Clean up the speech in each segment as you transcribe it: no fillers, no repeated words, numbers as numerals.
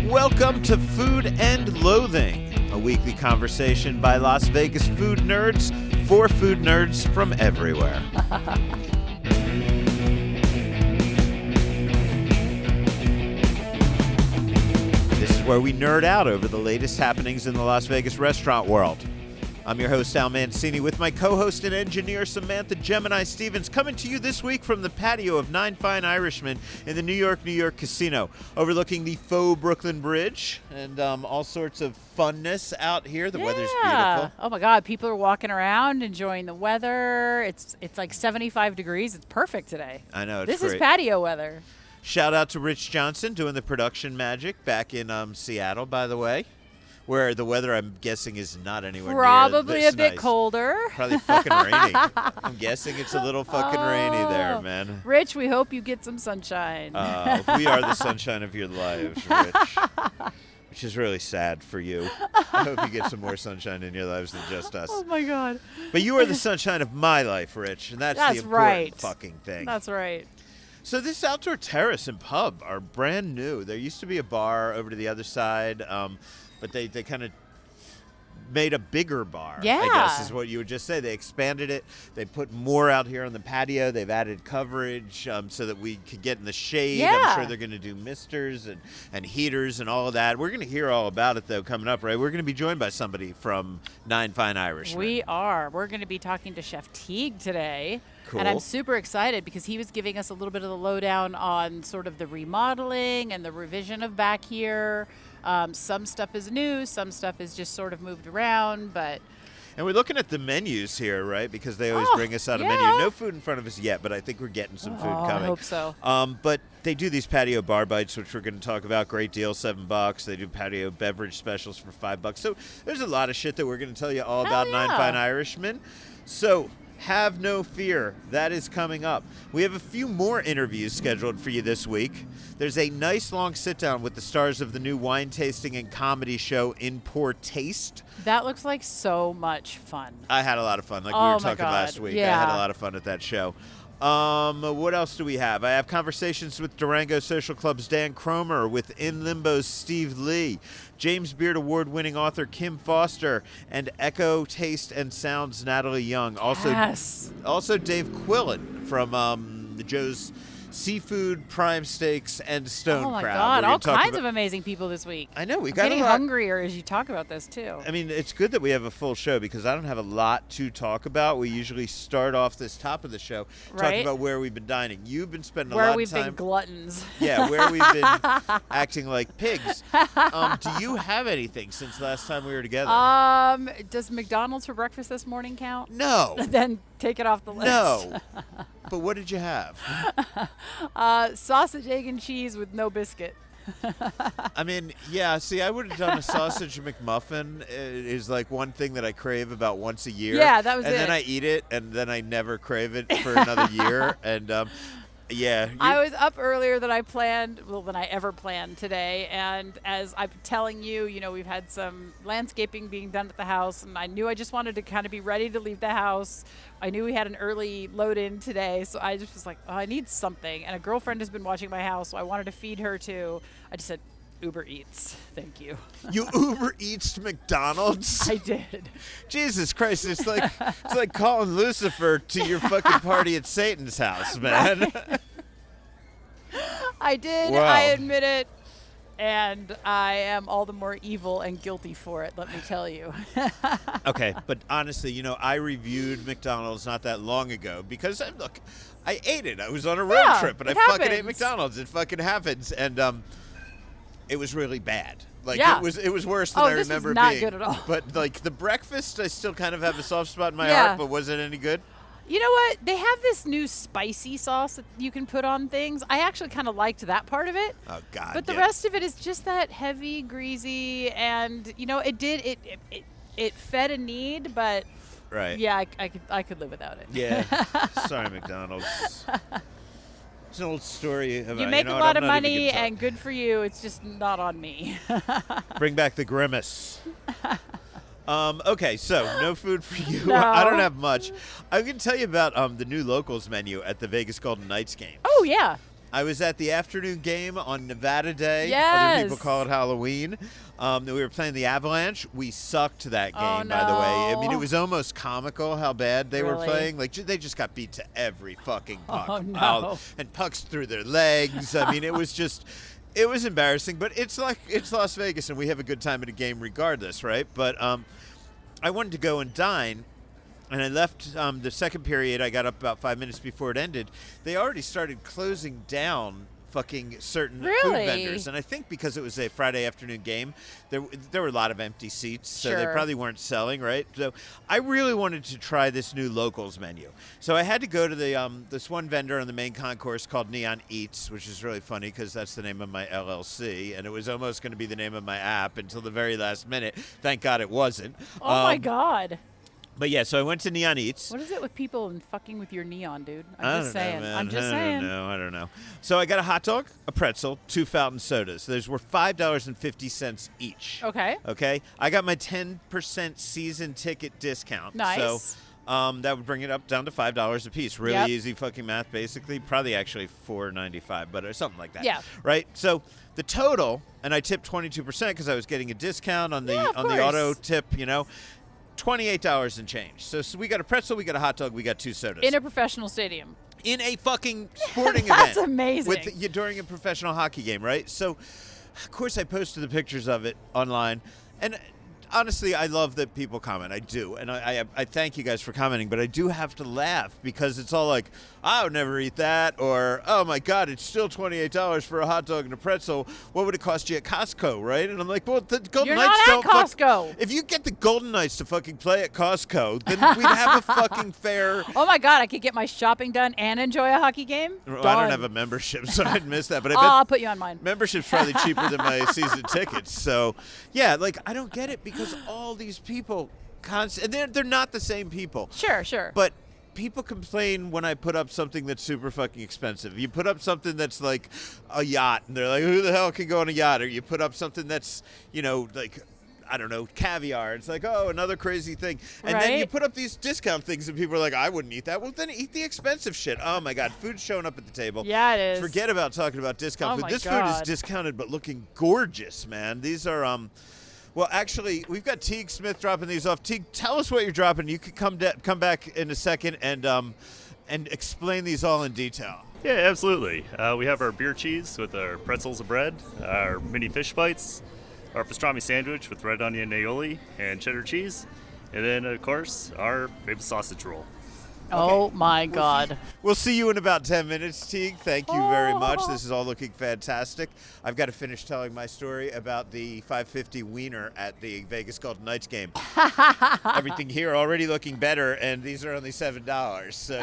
Welcome to Food and Loathing, a weekly conversation by Las Vegas food nerds for food nerds from everywhere. This is where we nerd out over the latest happenings in the Las Vegas restaurant world. I'm your host, Al Mancini, with my co-host and engineer, Samantha Gemini Stevens, coming to you this week from the patio of Nine Fine Irishmen in the New York Casino, overlooking the faux Brooklyn Bridge and all sorts of funness out here. The weather's beautiful. Oh, my God. People are walking around, enjoying the weather. It's like 75 degrees. It's perfect today. I know. This great. is patio weather. Shout out to Rich Johnson doing the production magic back in Seattle, by the way. Where the weather, I'm guessing, is not anywhere Probably near a bit nice. colder. Probably fucking rainy. I'm guessing it's a little fucking rainy there, man. Rich, we hope you get some sunshine. We are the sunshine of your lives, Rich. Which is really sad for you. I hope you get some more sunshine in your lives than just us. Oh, my God. But you are the sunshine of my life, Rich, and that's the important right. fucking thing. That's right. So this outdoor terrace and pub are brand new. There used to be a bar over to the other side, but they kind of made a bigger bar, Yeah. I guess is what you would just say. They expanded it. They put more out here on the patio. They've added coverage so that we could get in the shade. Yeah. I'm sure they're going to do misters and heaters and all of that. We're going to hear all about it, though, coming up, right? We're going to be joined by somebody from Nine Fine Irishmen. We are. We're going to be talking to Chef Teague today. Cool. And I'm super excited because he was giving us a little bit of the lowdown on sort of the remodeling and the revision of back here. Some stuff is new, some stuff is just sort of moved around, but... And we're looking at the menus here, right? Because they always bring us out a yeah. menu. No food in front of us yet, but I think we're getting some food coming. I hope so. But they do these patio bar bites, which we're going to talk about. Great deal, $7. They do patio beverage specials for $5. So there's a lot of shit that we're going to tell you all about yeah. Nine Fine Irishmen. So have no fear. That is coming up. We have a few more interviews scheduled for you this week. There's a nice long sit-down with the stars of the new wine tasting and comedy show In Poor Taste. That looks like so much fun. I had a lot of fun, like we Oh were my talking God. last week. Yeah. I had a lot of fun at that show. What else do we have? I have conversations with Durango Social Club's Dan Krohmer, with In Limbo's Steve Lee, James Beard Award-winning author Kim Foster, and Echo Taste and Sound's Natalie Young. Also Dave Quillen from the Joe's Seafood, Prime Steaks, and Stonecraft. Oh, my God. All kinds of amazing people this week. I know. I'm getting hungrier as you talk about this, too. I mean, it's good that we have a full show because I don't have a lot to talk about. We usually start off this top of the show talking about where we've been dining. You've been spending a lot of time. Where we've been gluttons. Yeah, where we've been acting like pigs. Do you have anything since last time we were together? Does McDonald's for breakfast this morning count? No. Then take it off the list. No. But what did you have? Sausage, egg, and cheese with no biscuit. I mean, yeah, see, I would have done a sausage McMuffin. It is like one thing that I crave about once a year. Yeah, that was and it. And then I eat it, and then I never crave it for another year. And, yeah. I was up earlier than I ever planned today. And as I'm telling you, we've had some landscaping being done at the house, and I knew I just wanted to kind of be ready to leave the house. I knew we had an early load in today, so I just was like, I need something. And a girlfriend has been watching my house, so I wanted to feed her too. I just said, Uber Eats. Thank you. You Uber Eats McDonald's? I did. Jesus Christ, it's like calling Lucifer to your fucking party at Satan's house, man. Right. I did. Wow. I admit it. And I am all the more evil and guilty for it, let me tell you. Okay, but honestly, I reviewed McDonald's not that long ago because, look, I ate it. I was on a road trip, and I fucking ate McDonald's. It fucking happens. And it was really bad. Like, yeah. it was worse than I remember it was not being. good at all. But, like, the breakfast, I still kind of have a soft spot in my heart, but was it any good? You know what? They have this new spicy sauce that you can put on things. I actually kind of liked that part of it. Oh, God. But the rest of it is just that heavy, greasy, and, it fed a need, but right. Yeah, I could live without it. Yeah. Sorry, McDonald's. It's an old story about you make a lot of money, and good for you. It's just not on me. Bring back the grimace. Okay, so no food for you. No. I don't have much. I'm going to tell you about the new locals menu at the Vegas Golden Knights game. Oh, yeah. I was at the afternoon game on Nevada Day. Yes. Other people call it Halloween. We were playing the Avalanche. We sucked that game, Oh, by the way. I no. mean, it was almost comical how bad they were Really? playing. Like, they just got beat to every fucking puck. Oh, no. And pucks through their legs. I mean, it was just... It was embarrassing, but it's Las Vegas, and we have a good time at a game regardless, right? But I wanted to go and dine, and I left the second period. I got up about 5 minutes before it ended. They already started closing down fucking certain food Really? vendors, and I think because it was a Friday afternoon game, there were a lot of empty seats, so they Sure. probably weren't selling, right? So I really wanted to try this new locals menu, so I had to go to the this one vendor on the main concourse called Neon Eats, which is really funny because that's the name of my LLC, and it was almost going to be the name of my app until the very last minute. Thank God it wasn't. Oh my God. But yeah, so I went to Neon Eats. What is it with people and fucking with your neon, dude? I I'm just don't know, saying. man. I'm just saying. I don't know. So I got a hot dog, a pretzel, 2 fountain sodas. Those were $5.50 each. Okay. Okay. I got my 10% season ticket discount. Nice. So that would bring it up down to $5 a piece. Really Yep. easy fucking math, basically. Probably actually $4.95, but something like that. Yeah. Right. So the total, and I tipped 22% because I was getting a discount on the Yeah, of the auto course. tip. $28 and change. So we got a pretzel, we got a hot dog, we got 2 sodas. In a professional stadium. In a fucking sporting event. That's amazing. During a professional hockey game, right? So, of course, I posted the pictures of it online. And honestly, I love that people comment. I do. And I thank you guys for commenting. But I do have to laugh because it's all like, I would never eat that. Or, oh, my God, it's still $28 for a hot dog and a pretzel. What would it cost you at Costco, right? And I'm like, well, the Golden You're Knights not at don't Costco. if you get the Golden Knights to fucking play at Costco, then we'd have a fucking fair... Oh my God, I could get my shopping done and enjoy a hockey game? Well, I Done. don't have a membership, so I'd miss that. But I I'll bet put you on mine. membership's probably cheaper than my season tickets. So, yeah, like, I don't get it because all these people, they're not the same people. Sure. But people complain when I put up something that's super fucking expensive. You put up something that's like a yacht, and they're like, who the hell can go on a yacht? Or you put up something that's, like... I don't know, caviar. It's like, oh, another crazy thing. And then you Right. put up these discount things and people are like, I wouldn't eat that. Well, then eat the expensive shit. Oh, my God. Food's showing up at the table. Yeah, it is. Forget about talking about discount Oh food. my This food is God. discounted but looking gorgeous, man. These are, well, actually, we've got Teague Smith dropping these off. Teague, tell us what you're dropping. You could come back in a second and explain these all in detail. Yeah, absolutely. We have our beer cheese with our pretzels and bread, our mini fish bites, our pastrami sandwich with red onion aioli and cheddar cheese, and then, of course, our famous sausage roll. Oh my God. We'll see you in about 10 minutes, Teague. Thank you very much. This is all looking fantastic. I've got to finish telling my story about the 550 wiener at the Vegas Golden Knights game. Everything here already looking better, and these are only $7, so,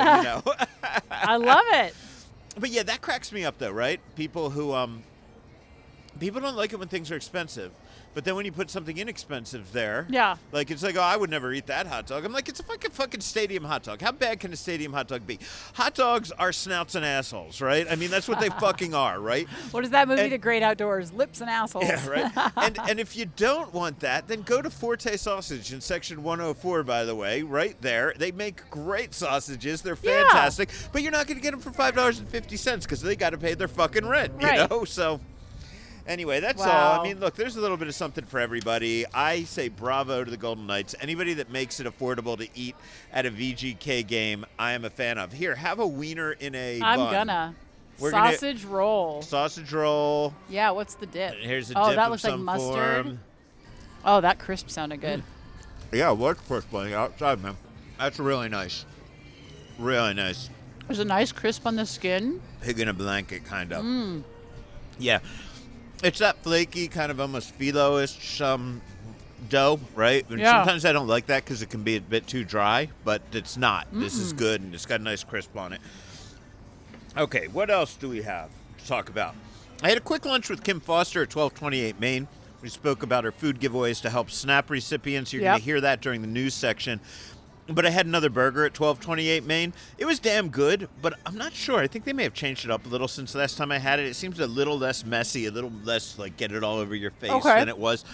I love it. But, yeah, that cracks me up, though, right? People who people don't like it when things are expensive. But then when you put something inexpensive there, Yeah. like it's like, oh, I would never eat that hot dog. I'm like, it's a fucking stadium hot dog. How bad can a stadium hot dog be? Hot dogs are snouts and assholes, right? I mean, that's what they fucking are, right? What is that movie, And- The Great Outdoors? Lips and assholes. Yeah, right. And if you don't want that, then go to Forte Sausage in section 104, by the way, right there. They make great sausages. They're Yeah. fantastic. But you're not going to get them for $5.50 because they got to pay their fucking rent, Right. you know? So... Anyway, that's all. Wow. I mean, look, there's a little bit of something for everybody. I say bravo to the Golden Knights. Anybody that makes it affordable to eat at a VGK game, I am a fan of. Here, have a wiener in a I'm bun. gonna. We're gonna- Sausage roll. Sausage roll. Yeah, what's the dip? Here's a oh, dip that of looks like some mustard. form. Oh, that crisp sounded good. Yeah, what's first playing outside, man? That's really nice. Really nice. There's a nice crisp on the skin. Pig in a blanket, kind of. Yeah. It's that flaky, kind of almost phyllo-ish dough, right? And Yeah. sometimes I don't like that because it can be a bit too dry, but it's not. This is good, and it's got a nice crisp on it. Okay, what else do we have to talk about? I had a quick lunch with Kim Foster at 1228 Main. We spoke about her food giveaways to help SNAP recipients. You're going Yep. to hear that during the news section. But I had another burger at 1228 Main. It was damn good, but I'm not sure. I think they may have changed it up a little since the last time I had it. It seems a little less messy, a little less like get it all over your face Okay. than it was.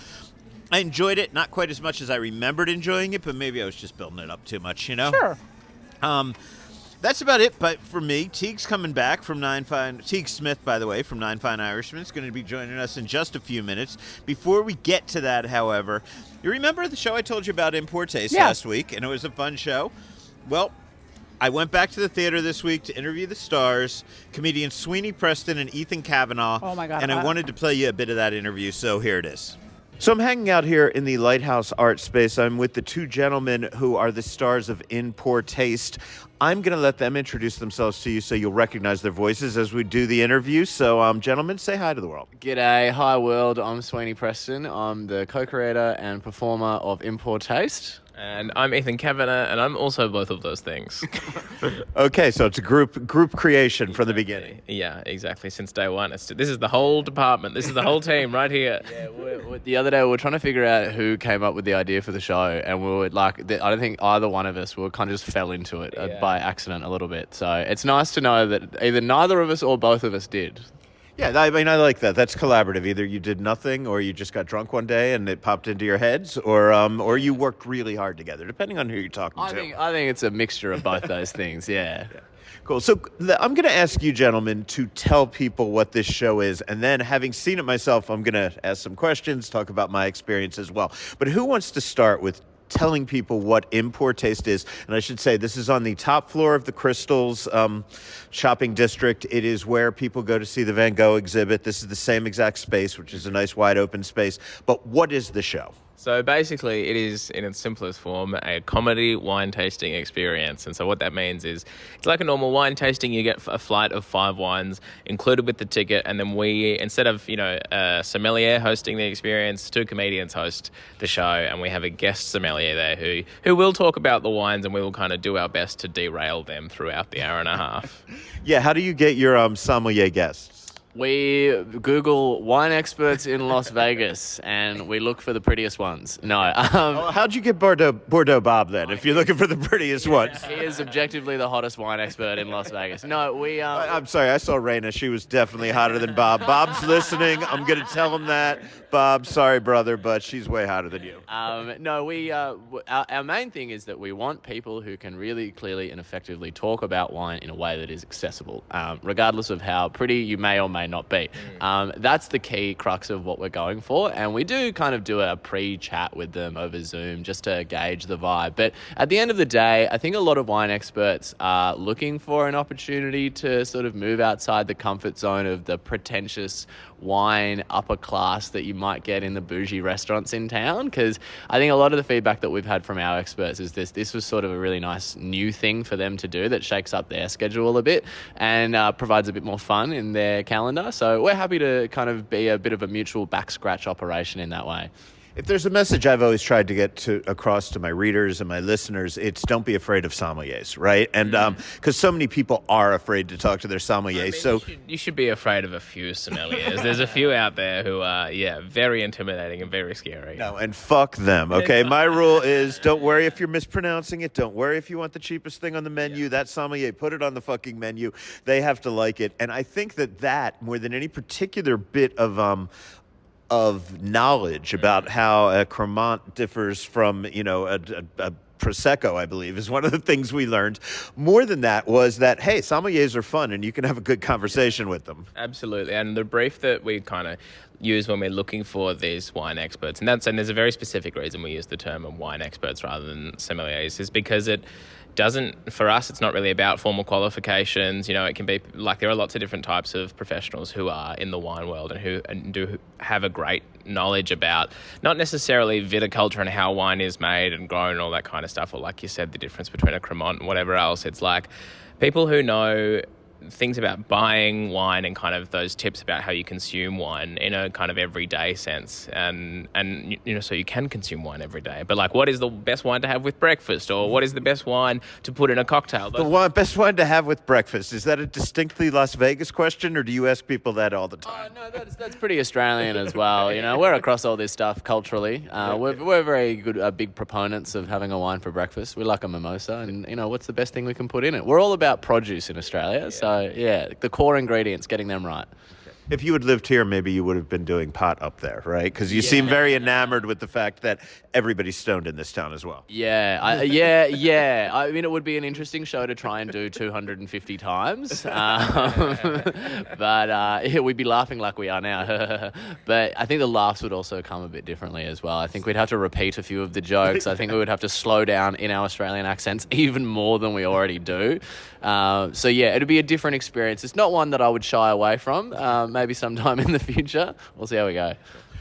I enjoyed it, not quite as much as I remembered enjoying it, but maybe I was just building it up too much, you know? Sure. That's about it, but for me, Teague's coming back from Teague Smith, by the way, from Nine Fine Irishmen, is going to be joining us in just a few minutes. Before we get to that, however, you remember the show I told you about in Poor Taste last week, and it was a fun show? Well, I went back to the theater this week to interview the stars, comedians Sweeney, Preston, and Ethan Cavanagh. Oh, my God. And I wanted to play you a bit of that interview, so here it is. So I'm hanging out here in the Lighthouse Art Space. I'm with the two gentlemen who are the stars of In Poor Taste. I'm going to let them introduce themselves to you so you'll recognize their voices as we do the interview. So, gentlemen, say hi to the world. G'day, hi world. I'm Sweeney Preston. I'm the co-creator and performer of In Poor Taste. And I'm Ethan Cavanagh, and I'm also both of those things. Okay, so it's a group creation from the beginning. Yeah, exactly. Since day one. This is the whole department. This is the whole team right here. Yeah, the other day we were trying to figure out who came up with the idea for the show, and we were like, I don't think either one of us kind of just fell into it by accident a little bit. So it's nice to know that either neither of us or both of us did. Yeah, I mean, I like that. That's collaborative. Either you did nothing, or you just got drunk one day and it popped into your heads, or you worked really hard together, depending on who you're talking to. I think it's a mixture of both those things, yeah. Cool. So I'm going to ask you gentlemen to tell people what this show is, and then having seen it myself, I'm going to ask some questions, talk about my experience as well. But who wants to start with telling people what In Poor Taste is? And I should say this is on the top floor of the Crystals shopping district. It is where people go to see the Van Gogh exhibit. This is the same exact space, which is a nice wide open space. But what is the show? So basically, it is, in its simplest form, a comedy wine tasting experience. And so what that means is it's like a normal wine tasting. You get a flight of 5 wines included with the ticket. And then we, instead of, a sommelier hosting the experience, 2 comedians host the show. And we have a guest sommelier there who will talk about the wines, and we will kind of do our best to derail them throughout the hour and a half. Yeah, how do you get your sommelier guests? We Google wine experts in Las Vegas, and we look for the prettiest ones. No. How'd you get Bordeaux Bob, then, if you're looking for the prettiest ones? He is objectively the hottest wine expert in Las Vegas. No, we... I'm sorry, I saw Raina. She was definitely hotter than Bob. Bob's listening. I'm going to tell him that. Bob, sorry, brother, but she's way hotter than you. No, our main thing is that we want people who can really clearly and effectively talk about wine in a way that is accessible, regardless of how pretty you may or may not be. That's the key crux of what we're going for, and we do kind of do a pre-chat with them over Zoom just to gauge the vibe. But at the end of the day, I think a lot of wine experts are looking for an opportunity to sort of move outside the comfort zone of the pretentious wine upper class that you might get in the bougie restaurants in town, because I think a lot of the feedback that we've had from our experts is this was sort of a really nice new thing for them to do that shakes up their schedule a bit and provides a bit more fun in their calendar. So we're happy to kind of be a bit of a mutual back scratch operation in that way. If there's a message I've always tried to get across to my readers and my listeners, it's don't be afraid of sommeliers, right? And because so many people are afraid to talk to their sommeliers. You should be afraid of a few sommeliers. There's a few out there who are, very intimidating and very scary. No, and fuck them, okay? My rule is don't worry if you're mispronouncing it. Don't worry if you want the cheapest thing on the menu. That sommelier, put it on the fucking menu. They have to like it. And I think that more than any particular bit of knowledge about how a Cremant differs from, a Prosecco, I believe, is one of the things we learned. More than that was that, hey, sommeliers are fun and you can have a good conversation with them. Absolutely. And the brief that we kind of use when we're looking for these wine experts, and there's a very specific reason we use the term of wine experts rather than sommeliers, is because for us, it's not really about formal qualifications. It can be like there are lots of different types of professionals who are in the wine world and who do have a great knowledge about not necessarily viticulture and how wine is made and grown and all that kind of stuff, or like you said, the difference between a Cremant and whatever else. It's like people who know things about buying wine and kind of those tips about how you consume wine in a kind of everyday sense, and so you can consume wine every day, but like what is the best wine to have with breakfast, or what is the best wine to put in a cocktail? Best wine to have with breakfast, is that a distinctly Las Vegas question, or do you ask people that all the time? No, that's pretty Australian as well. We're across all this stuff culturally. We're very good big proponents of having a wine for breakfast. We like a mimosa, and what's the best thing we can put in it? We're all about produce in Australia, so the core ingredients, getting them right. If you had lived here, maybe you would have been doing pot up there, right? Because you seem very enamored with the fact that everybody's stoned in this town as well. Yeah. I mean, it would be an interesting show to try and do 250 times. But we'd be laughing like we are now. But I think the laughs would also come a bit differently as well. I think we'd have to repeat a few of the jokes. I think we would have to slow down in our Australian accents even more than we already do. So yeah, it'd be a different experience. It's not one that I would shy away from. Maybe sometime in the future. We'll see how we go.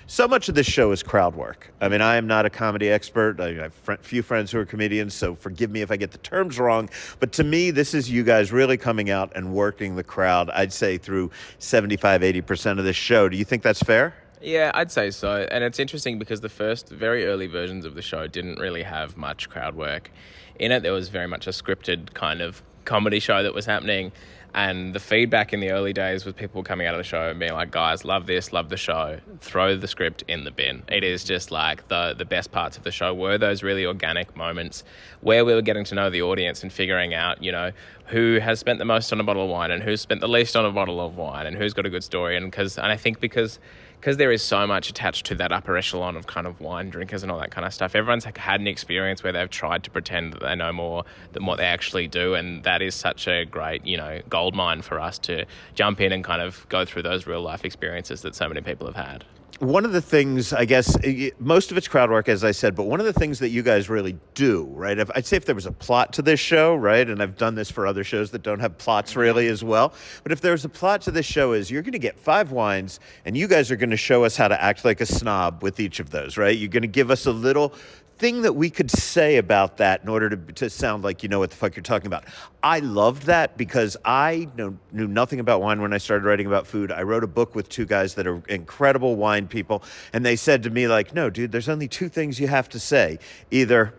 So much of this show is crowd work. I mean, I am not a comedy expert. I have a few friends who are comedians, so forgive me if I get the terms wrong. But to me, this is you guys really coming out and working the crowd, I'd say, through 75, 80% of this show. Do you think that's fair? Yeah, I'd say so. And it's interesting because the first very early versions of the show didn't really have much crowd work in it. There was very much a scripted kind of comedy show that was happening. And the feedback in the early days was people coming out of the show and being like, guys, love this, love the show, throw the script in the bin. It is just like the best parts of the show were those really organic moments where we were getting to know the audience and figuring out, you know, who has spent the most on a bottle of wine and who's spent the least on a bottle of wine and who's got a good story. And I think because there is so much attached to that upper echelon of kind of wine drinkers and all that kind of stuff, everyone's had an experience where they've tried to pretend that they know more than what they actually do, and that is such a great, you know, gold mine for us to jump in and kind of go through those real life experiences that so many people have had. One of the things, I guess, most of it's crowd work, as I said, but one of the things that you guys really do, right? I'd say if there was a plot to this show, right, and I've done this for other shows that don't have plots really as well, but if there's a plot to this show is you're going to get 5 wines, and you guys are going to show us how to act like a snob with each of those, right? You're going to give us a little thing that we could say about that in order to sound like you know what the fuck you're talking about. I loved that because I knew nothing about wine when I started writing about food. I wrote a book with 2 guys that are incredible wine people, and they said to me, like, no, dude, there's only 2 things you have to say. Either,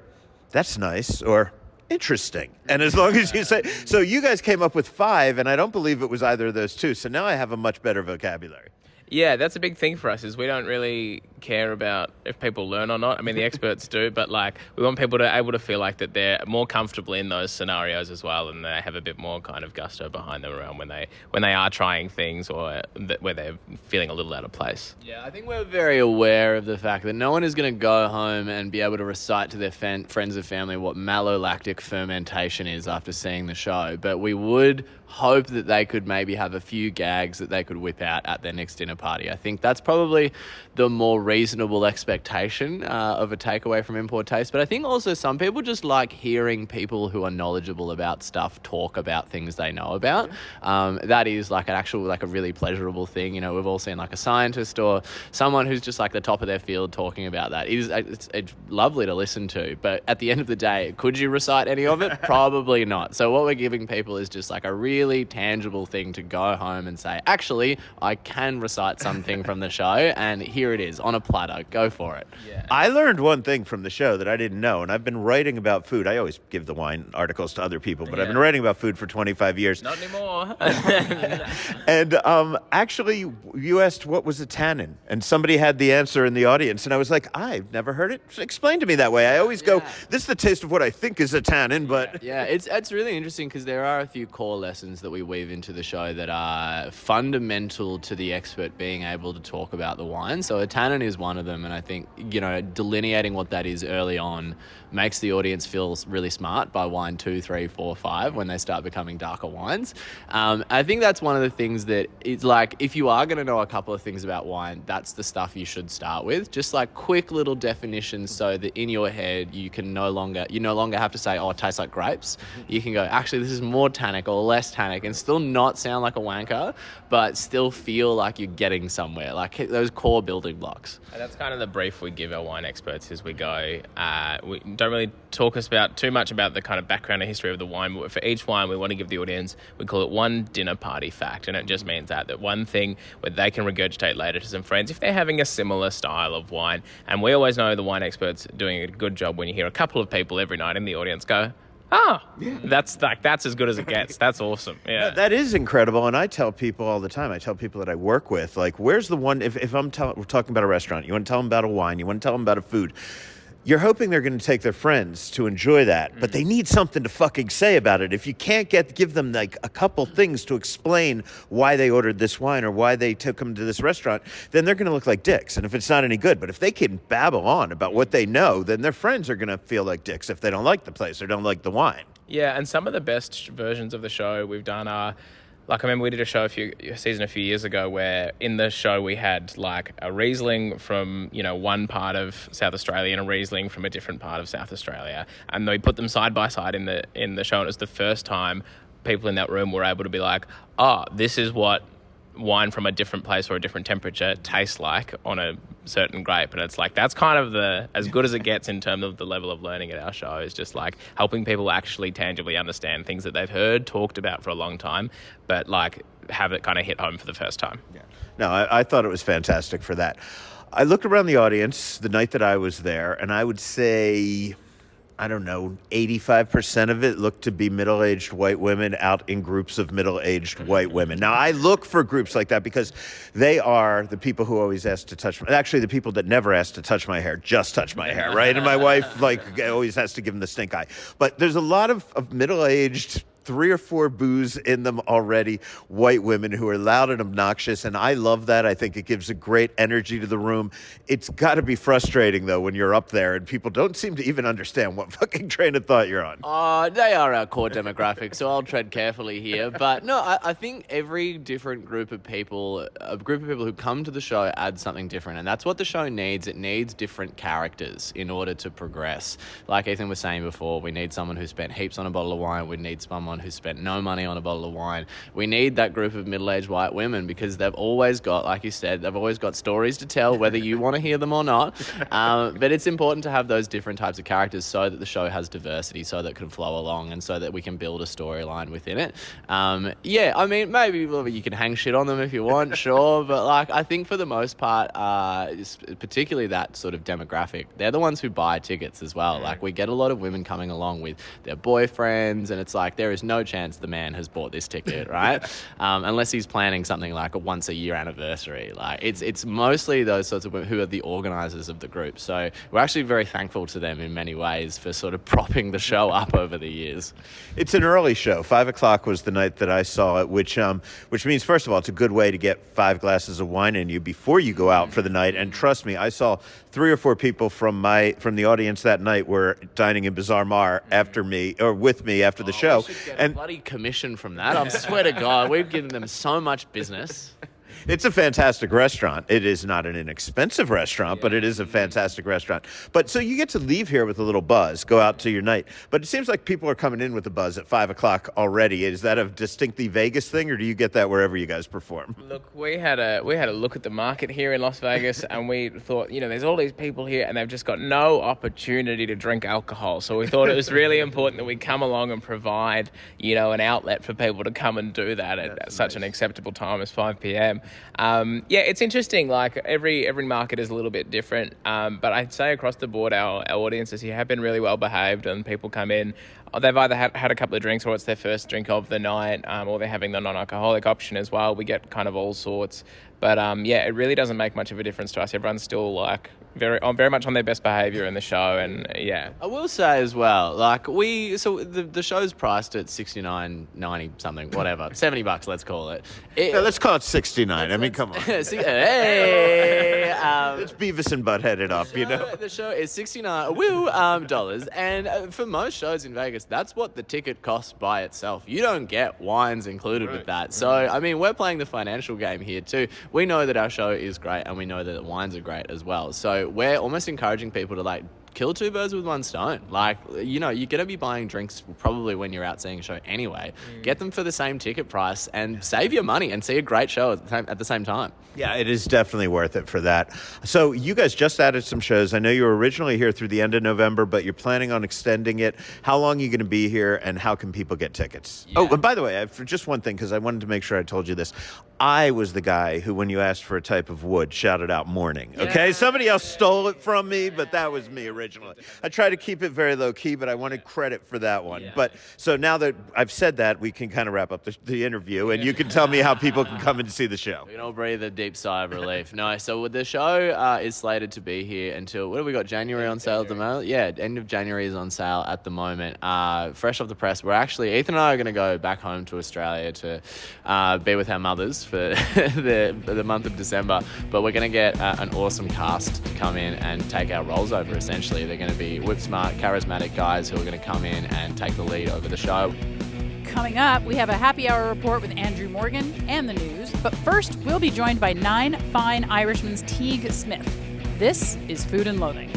that's nice, or interesting. And as long as you say... So you guys came up with 5, and I don't believe it was either of those 2. So now I have a much better vocabulary. Yeah, that's a big thing for us is we don't really care about if people learn or not. I mean, the experts do, but like we want people to able to feel like that they're more comfortable in those scenarios as well, and they have a bit more kind of gusto behind them around when they are trying things or where they're feeling a little out of place. Yeah, I think we're very aware of the fact that no one is going to go home and be able to recite to their friends and family what malolactic fermentation is after seeing the show, but we would hope that they could maybe have a few gags that they could whip out at their next dinner party. I think that's probably the more reasonable expectation of a takeaway from Import Taste. But I think also some people just like hearing people who are knowledgeable about stuff talk about things they know about. That is like a really pleasurable thing. You know, we've all seen like a scientist or someone who's just like the top of their field talking about that. It's lovely to listen to. But at the end of the day, could you recite any of it? Probably not. So what we're giving people is just like a really tangible thing to go home and say, actually, I can recite something from the show, and here it is on a platter. Go for it. Yeah. I learned one thing from the show that I didn't know, and I've been writing about food. I always give the wine articles to other people, but I've been writing about food for 25 years. Not anymore. And actually, you asked what was a tannin, and somebody had the answer in the audience, and I was like, I've never heard it explained to me that way. I always go, this is the taste of what I think is a tannin, but... Yeah, it's really interesting because there are a few core lessons that we weave into the show that are fundamental to the expert being able to talk about the wine. So a tannin is one of them, and I think, you know, delineating what that is early on makes the audience feel really smart by wine 2, 3, 4, 5 when they start becoming darker wines. I think that's one of the things that it's like, if you are going to know a couple of things about wine, that's the stuff you should start with. Just like quick little definitions so that in your head you no longer have to say, oh, it tastes like grapes. You can go, actually, this is more tannic or less tannic, and still not sound like a wanker, but still feel like you're getting somewhere, like those core building blocks. And that's kind of the brief we give our wine experts as we go. We don't really talk too much about the kind of background and history of the wine, but for each wine we want to give the audience, we call it one dinner party fact, and it just means that one thing where they can regurgitate later to some friends if they're having a similar style of wine. And we always know the wine experts are doing a good job when you hear a couple of people every night in the audience go, that's as good as it gets. That's awesome. Yeah, that is incredible. And I tell people all the time, I tell people that I work with, like, where's the one, if we're talking about a restaurant, you want to tell them about a wine, you want to tell them about a food, you're hoping they're going to take their friends to enjoy that, but they need something to fucking say about it. If you can't give them like a couple things to explain why they ordered this wine or why they took them to this restaurant, then they're going to look like dicks. And if it's not any good, but if they can babble on about what they know, then their friends are going to feel like dicks if they don't like the place or don't like the wine. Yeah, and some of the best versions of the show we've done are, like, I remember we did a show a few years ago where in the show we had like a Riesling from, one part of South Australia and a Riesling from a different part of South Australia. And we put them side by side in the show, and it was the first time people in that room were able to be like, this is what wine from a different place or a different temperature tastes like on a certain grape. And it's like, that's kind of as good as it gets in terms of the level of learning at our show, is just like helping people actually tangibly understand things that they've heard talked about for a long time, but like have it kind of hit home for the first time. Yeah. No, I thought it was fantastic for that. I looked around the audience the night that I was there, and I would say, I don't know, 85% of it looked to be middle-aged white women out in groups of middle-aged white women. Now, I look for groups like that because they are the people who always ask to touch actually, the people that never ask to touch my hair, just touch my hair, right? And my wife, always has to give them the stink eye. But there's a lot of middle-aged, 3 or 4 booze in them already, white women who are loud and obnoxious, and I love that. I think it gives a great energy to the room. It's got to be frustrating, though, when you're up there and people don't seem to even understand what fucking train of thought you're on. They are our core demographic, so I'll tread carefully here. But no, I think every different group of people who come to the show adds something different, and that's what the show needs. It needs different characters in order to progress. Like Ethan was saying before, we need someone who spent heaps on a bottle of wine. We need someone who spent no money on a bottle of wine. We need that group of middle-aged white women because they've always got, like you said, they've always got stories to tell, whether you want to hear them or not. But it's important to have those different types of characters so that the show has diversity, so that it can flow along and so that we can build a storyline within it. Maybe you can hang shit on them if you want, sure, but I think for the most part, particularly that sort of demographic, they're the ones who buy tickets as well. Like, we get a lot of women coming along with their boyfriends, and it's like, there is no chance the man has bought this ticket, right? Unless he's planning something like a once-a-year anniversary. Like, it's mostly those sorts of women who are the organisers of the group. So we're actually very thankful to them in many ways for sort of propping the show up over the years. It's an early show. 5 o'clock was the night that I saw it, which means, first of all, it's a good way to get 5 glasses of wine in you before you go out for the night. And trust me, I saw 3 or 4 people from the audience that night were dining in Bizarre Mar with me after the show. And bloody commission from that. I swear to God, we've given them so much business. It's a fantastic restaurant. It is not an inexpensive restaurant, but it is a fantastic restaurant. But so you get to leave here with a little buzz, go out to your night. But it seems like people are coming in with a buzz at 5 o'clock already. Is that a distinctly Vegas thing, or do you get that wherever you guys perform? Look, we had a look at the market here in Las Vegas, and we thought, there's all these people here, and they've just got no opportunity to drink alcohol. So we thought it was really important that we come along and provide, an outlet for people to come and do that at such an acceptable time as 5 p.m. It's interesting. Like, every market is a little bit different, but I'd say across the board our audiences here have been really well behaved, and people come in, they've either had a couple of drinks or it's their first drink of the night, or they're having the non-alcoholic option as well. We get kind of all sorts, but it really doesn't make much of a difference to us. Everyone's still very much on their best behaviour in the show, and I will say as well, the show's priced at $69, 90 something, whatever, $70, let's call it. Let's call it 69. I mean, come on. Hey, it's Beavis and Butthead it up, The show is $69 dollars, and for most shows in Vegas, that's what the ticket costs by itself. You don't get wines included with that. So, I mean, we're playing the financial game here too. We know that our show is great, and we know that the wines are great as well. So we're almost encouraging people to kill 2 birds with 1 stone. You're going to be buying drinks probably when you're out seeing a show anyway. Get them for the same ticket price and save your money and see a great show at the same time. Yeah, it is definitely worth it for that. So you guys just added some shows. I know you were originally here through the end of November, but you're planning on extending it. How long are you going to be here, and how can people get tickets? Yeah. Oh, and by the way, for just one thing, because I wanted to make sure I told you this. I was the guy who, when you asked for a type of wood, shouted out morning. Okay, Yeah. somebody else stole it from me, but that was me originally. I try to keep it very low key, but I wanted credit for that one. Yeah. But so now that I've said that, we can kind of wrap up the interview, and you can tell me how people can come and see the show. We can all breathe a deep sigh of relief. No, so the show is slated to be here until, what have we got, January on sale at the moment? Yeah, end of January is on sale at the moment. Fresh off the press, Ethan and I are going to go back home to Australia to be with our mothers for the month of December, but we're going to get an awesome cast to come in and take our roles over, essentially. They're going to be whip-smart, charismatic guys who are going to come in and take the lead over the show. Coming up, we have a happy hour report with Andrew Morgan and the news. But first, we'll be joined by Nine Fine Irishmen's Teague Smith. This is Food and Loathing.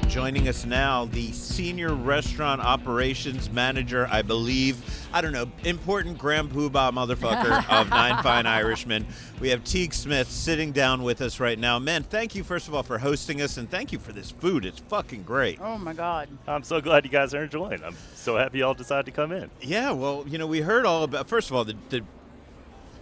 Joining us now, the Senior Restaurant Operations Manager, I believe, important Grand Poobah motherfucker of Nine Fine Irishmen. We have Teague Smith sitting down with us right now. Man, thank you, first of all, for hosting us, and thank you for this food. It's fucking great. Oh, my God. I'm so glad you guys are enjoying. I'm so happy y'all decided to come in. Yeah, well, we heard all about, first of all, the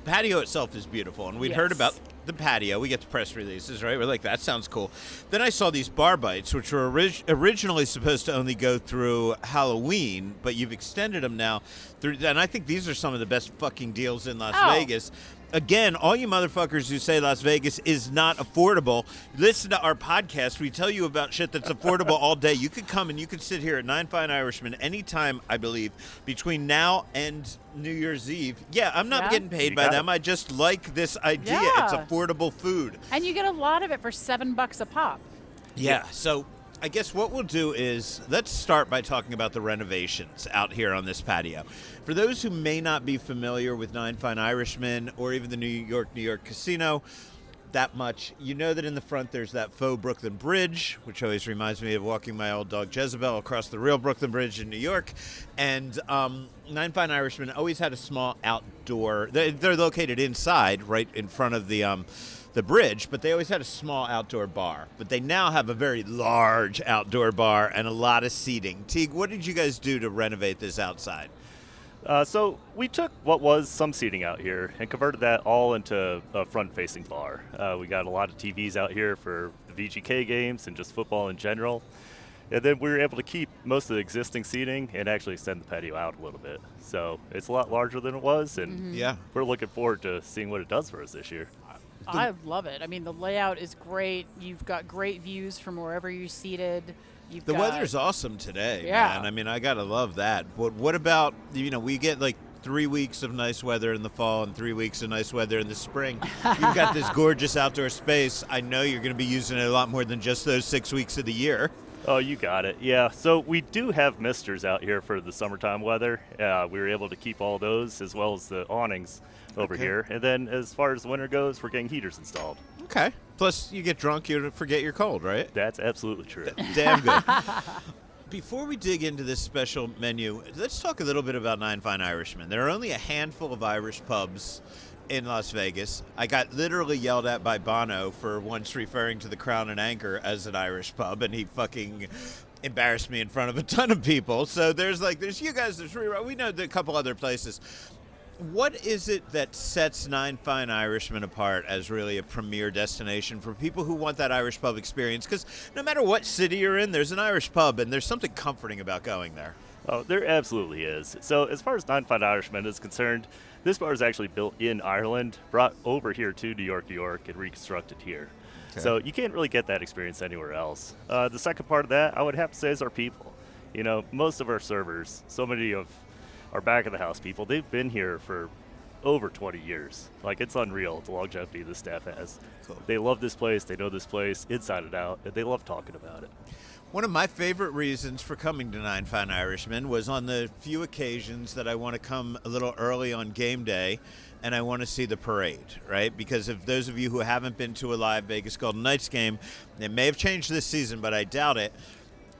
patio itself is beautiful, and we'd heard about the patio. We get the press releases, right? We're like, that sounds cool. Then I saw these bar bites, which were originally supposed to only go through Halloween, but you've extended them now through, and I think these are some of the best fucking deals in Las Vegas. Again, all you motherfuckers who say Las Vegas is not affordable, listen to our podcast. We tell you about shit that's affordable all day. You could come and you could sit here at Nine Fine Irishmen anytime, I believe, between now and New Year's Eve. Yeah, I'm not getting paid by them. I just like this idea. Yeah. It's affordable food. And you get a lot of it for $7 a pop. Yeah, so I guess what we'll do is let's start by talking about the renovations out here on this patio. For those who may not be familiar with Nine Fine Irishmen or even the New York Casino that much, you know that in the front there's that faux Brooklyn Bridge, which always reminds me of walking my old dog Jezebel across the real Brooklyn Bridge in New York. And Nine Fine Irishmen always had a small outdoor, they're located inside, right in front of the bridge, but they always had a small outdoor bar. But they now have a very large outdoor bar and a lot of seating. Teague, what did you guys do to renovate this outside? So we took what was some seating out here and converted that all into a front-facing bar. We got a lot of TVs out here for the VGK games and just football in general. And then we were able to keep most of the existing seating and actually extend the patio out a little bit. So it's a lot larger than it was, and we're looking forward to seeing what it does for us this year. I love it. I mean, the layout is great. You've got great views from wherever you're seated. The weather's awesome today, Yeah. man. I mean, I gotta love that. But what about, we get like 3 weeks of nice weather in the fall and 3 weeks of nice weather in the spring. You've got this gorgeous outdoor space. I know you're going to be using it a lot more than just those 6 weeks of the year. Oh, you got it. Yeah, so we do have misters out here for the summertime weather. We were able to keep all those as well as the awnings over here. And then as far as the winter goes, we're getting heaters installed. Okay. Plus, you get drunk, you forget you're cold, right? That's absolutely true. Damn good. Before we dig into this special menu, let's talk a little bit about Nine Fine Irishmen. There are only a handful of Irish pubs in Las Vegas. I got literally yelled at by Bono for once referring to the Crown and Anchor as an Irish pub, and he fucking embarrassed me in front of a ton of people. So there's you guys, there's Rerun. We know a couple other places. What is it that sets Nine Fine Irishmen apart as really a premier destination for people who want that Irish pub experience? Because no matter what city you're in, there's an Irish pub, and there's something comforting about going there. Oh, there absolutely is. So as far as Nine Fine Irishmen is concerned, this bar is actually built in Ireland, brought over here to New York, and reconstructed here. Okay. So you can't really get that experience anywhere else. The second part of that, I would have to say, is our people. Most of our servers, so many of our back-of-the-house people, they've been here for over 20 years. It's unreal, the longevity the staff has. Cool. They love this place, they know this place inside and out, and they love talking about it. One of my favorite reasons for coming to Nine Fine Irishmen was on the few occasions that I want to come a little early on game day and I want to see the parade, right? Because if those of you who haven't been to a live Vegas Golden Knights game, it may have changed this season, but I doubt it.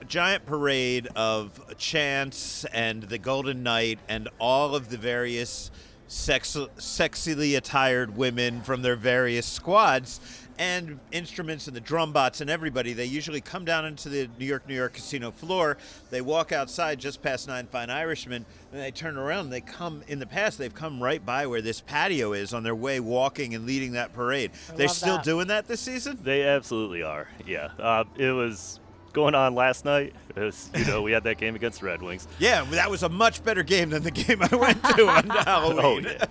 A giant parade of Chance and the Golden Knight and all of the various sexily attired women from their various squads, and instruments and the drum bots and everybody. They usually come down into the New York casino floor. They walk outside just past Nine Fine Irishmen, and they turn around. They come, in the past, they've come right by where this patio is on their way walking and leading that parade. They're still doing that this season? They absolutely are, yeah. It was going on last night. We had that game against the Red Wings. Yeah, that was a much better game than the game I went to on Halloween. Oh, yeah.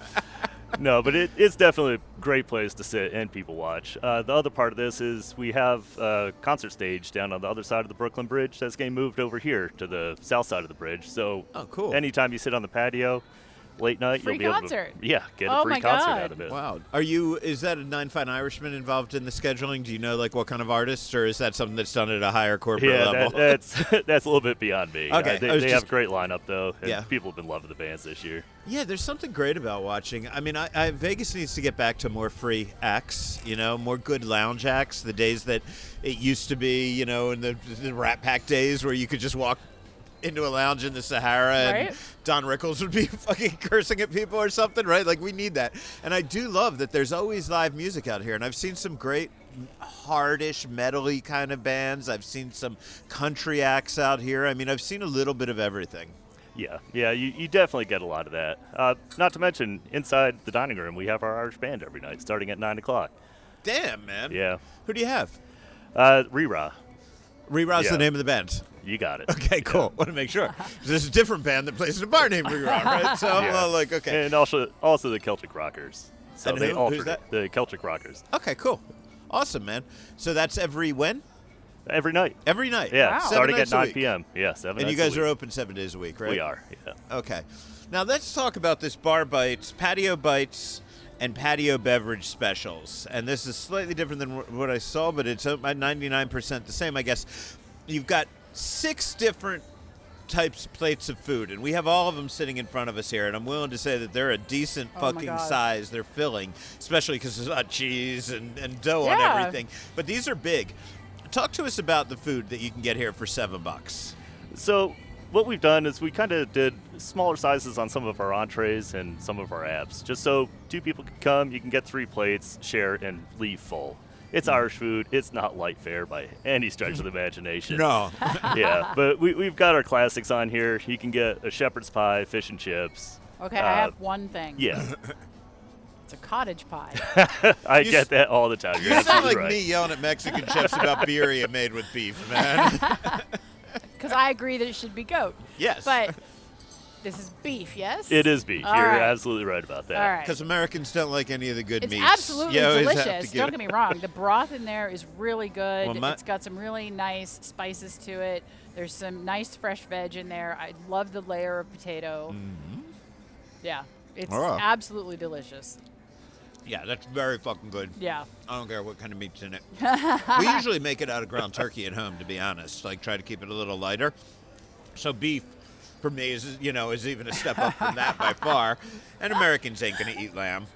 No, but it's definitely a great place to sit and people watch. The other part of this is we have a concert stage down on the other side of the Brooklyn Bridge that's getting moved over here to the south side of the bridge. So cool. Anytime you sit on the patio late night, Free you'll be able concert. to get a free concert out of it. Wow. Is that a Nine Fine Irishman involved in the scheduling? Do you know what kind of artists, or is that something that's done at a higher corporate level? That's a little bit beyond me. Okay. They have a great lineup though, and Yeah. people have been loving the bands this year. Yeah, there's something great about watching. I mean, Vegas needs to get back to more free acts, more good lounge acts. The days that it used to be, in the Rat Pack days where you could just walk into a lounge in the Sahara and Don Rickles would be fucking cursing at people or something, right? Like, we need that. And I do love that there's always live music out here. And I've seen some great hardish, metal-y kind of bands. I've seen some country acts out here. I mean, I've seen a little bit of everything. Yeah, you definitely get a lot of that. Not to mention, inside the dining room, we have our Irish band every night, starting at 9 o'clock. Damn, man. Yeah. Who do you have? Rira. Rira's the name of the band. You got it. Okay, cool. Yeah. Want to make sure. There's a different band that plays in a bar named Rira, right? So I'm okay. And also the Celtic Rockers. So And they who's alternate. that? The Celtic Rockers. Okay, cool. Awesome, man. So that's every when? Every night. Every night. Yeah, Wow. starting at 9 week. p.m. Yeah, 7 And nights you guys a are week. open 7 days a week, right? We are, yeah. Okay. Now let's talk about this bar bites, patio bites, and patio beverage specials. And this is slightly different than what I saw, but it's about 99% the same, I guess. You've got 6 different types of plates of food, and we have all of them sitting in front of us here, and I'm willing to say that they're a decent fucking size. They're filling, especially because there's a lot of cheese and dough on everything. But these are big. Talk to us about the food that you can get here for $7. So what we've done is we kind of did smaller sizes on some of our entrees and some of our apps, just so 2 people can come, you can get 3 plates, share, and leave full. It's Irish food. It's not light fare by any stretch of the imagination. No. Yeah, but we've got our classics on here. You can get a shepherd's pie, fish and chips. Okay, I have one thing. Yeah. It's a cottage pie. I get that all the time. You're You sound absolutely like right. me yelling at Mexican chefs about birria made with beef, man. Because I agree that it should be goat. Yes. But this is beef, yes? It is beef. All You're right. absolutely right about that. All right. Because Americans don't like any of the good It's meats. absolutely You always have to delicious. get- Don't get me wrong. The broth in there is really good. Well, It's got some really nice spices to it. There's some nice fresh veg in there. I love the layer of potato. Mm-hmm. Yeah. It's All right. absolutely delicious. Yeah, that's very fucking good. Yeah. I don't care what kind of meat's in it. We usually make it out of ground turkey at home, to be honest. Like, try to keep it a little lighter. So beef, for me, is even a step up from that by far. And Americans ain't gonna eat lamb,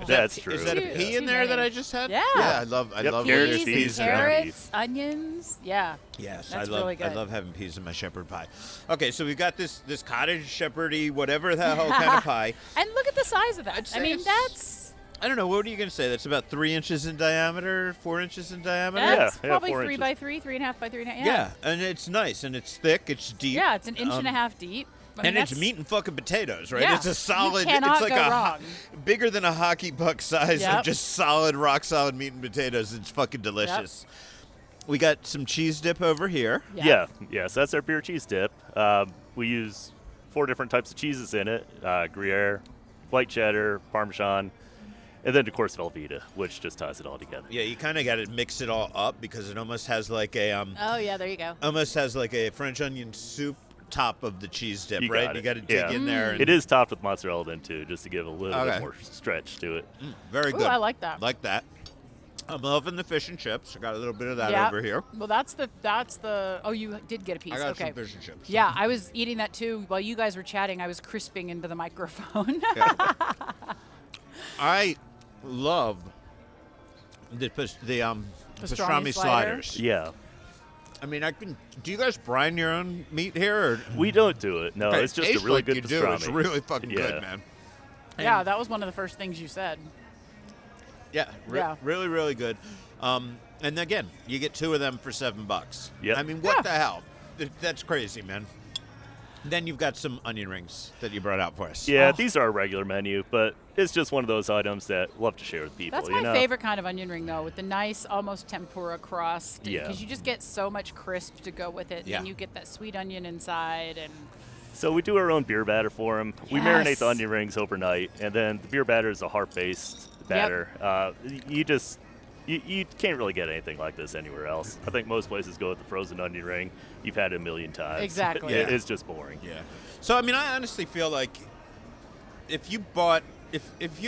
That's true. Is that a Too- pea in too there that many. I just had? Yeah. Yeah, I love Carrots, Peas, peas, and and carrots, onions. Yeah. Yes, That's I love really good. I love having peas in my shepherd pie. Okay, so we've got this cottage shepherdy, whatever the hell kind of pie. And look at the size of that. I'd say I mean, it's- that's I don't know, what are you gonna say? That's about 3 inches in diameter, 4 inches in diameter? that's yeah, probably 4 3 inches. by 3, 3.5 by 3.5. Yeah, and it's nice, and it's thick, it's deep. Yeah, it's an inch and a half deep. I mean, And it's that's- meat and fucking potatoes, right? Yeah. It's a solid. You cannot it's like go wrong. bigger than a hockey puck size Yep. of just solid, rock solid meat and potatoes. It's fucking delicious. We got some cheese dip over here. Yeah. So that's our beer cheese dip. We use 4 different types of cheeses in it: Gruyere, white cheddar, Parmesan, and then of course Velveeta, which just ties it all together. Yeah, you kind of got to mix it all up because it almost has like a Oh, yeah, there you go. French onion soup top of the cheese dip, You right? got You it. got to dig Yeah. in there. And It is topped with mozzarella then too, just to give a little Okay. bit more stretch to it. very Ooh, good. I like that. Like that. I'm loving the fish and chips. I got a little bit of that Yeah. over here. Well, that's the. Oh, you did get a piece. I got okay. some fish and chips. Yeah, I was eating that too. While you guys were chatting, I was crisping into the microphone. I love the pastrami sliders. Yeah. I mean, do you guys brine your own meat here? Or? We don't do it. No, Okay, it's just a tastes really like good you pastrami. do. It's really fucking Yeah. good, man. Yeah, that was one of the first things you said. Yeah, Yeah. really, really good. And again, you get 2 of them for $7. Yep. I mean, what the hell? That's crazy, man. Then you've got some onion rings that you brought out for us. Yeah, Oh. these are our regular menu, but it's just one of those items that love to share with people. That's my favorite kind of onion ring, though, with the nice, almost tempura crust. Yeah. Because you just get so much crisp to go with it, Yeah. and you get that sweet onion inside. And So we do our own beer batter for them. We Yes. marinate the onion rings overnight, and then the beer batter is a heart-based batter. You can't really get anything like this anywhere else. I think most places go with the frozen onion ring. You've had it a million times. Exactly. Yeah. It's just boring. Yeah. So I mean, I honestly feel like if you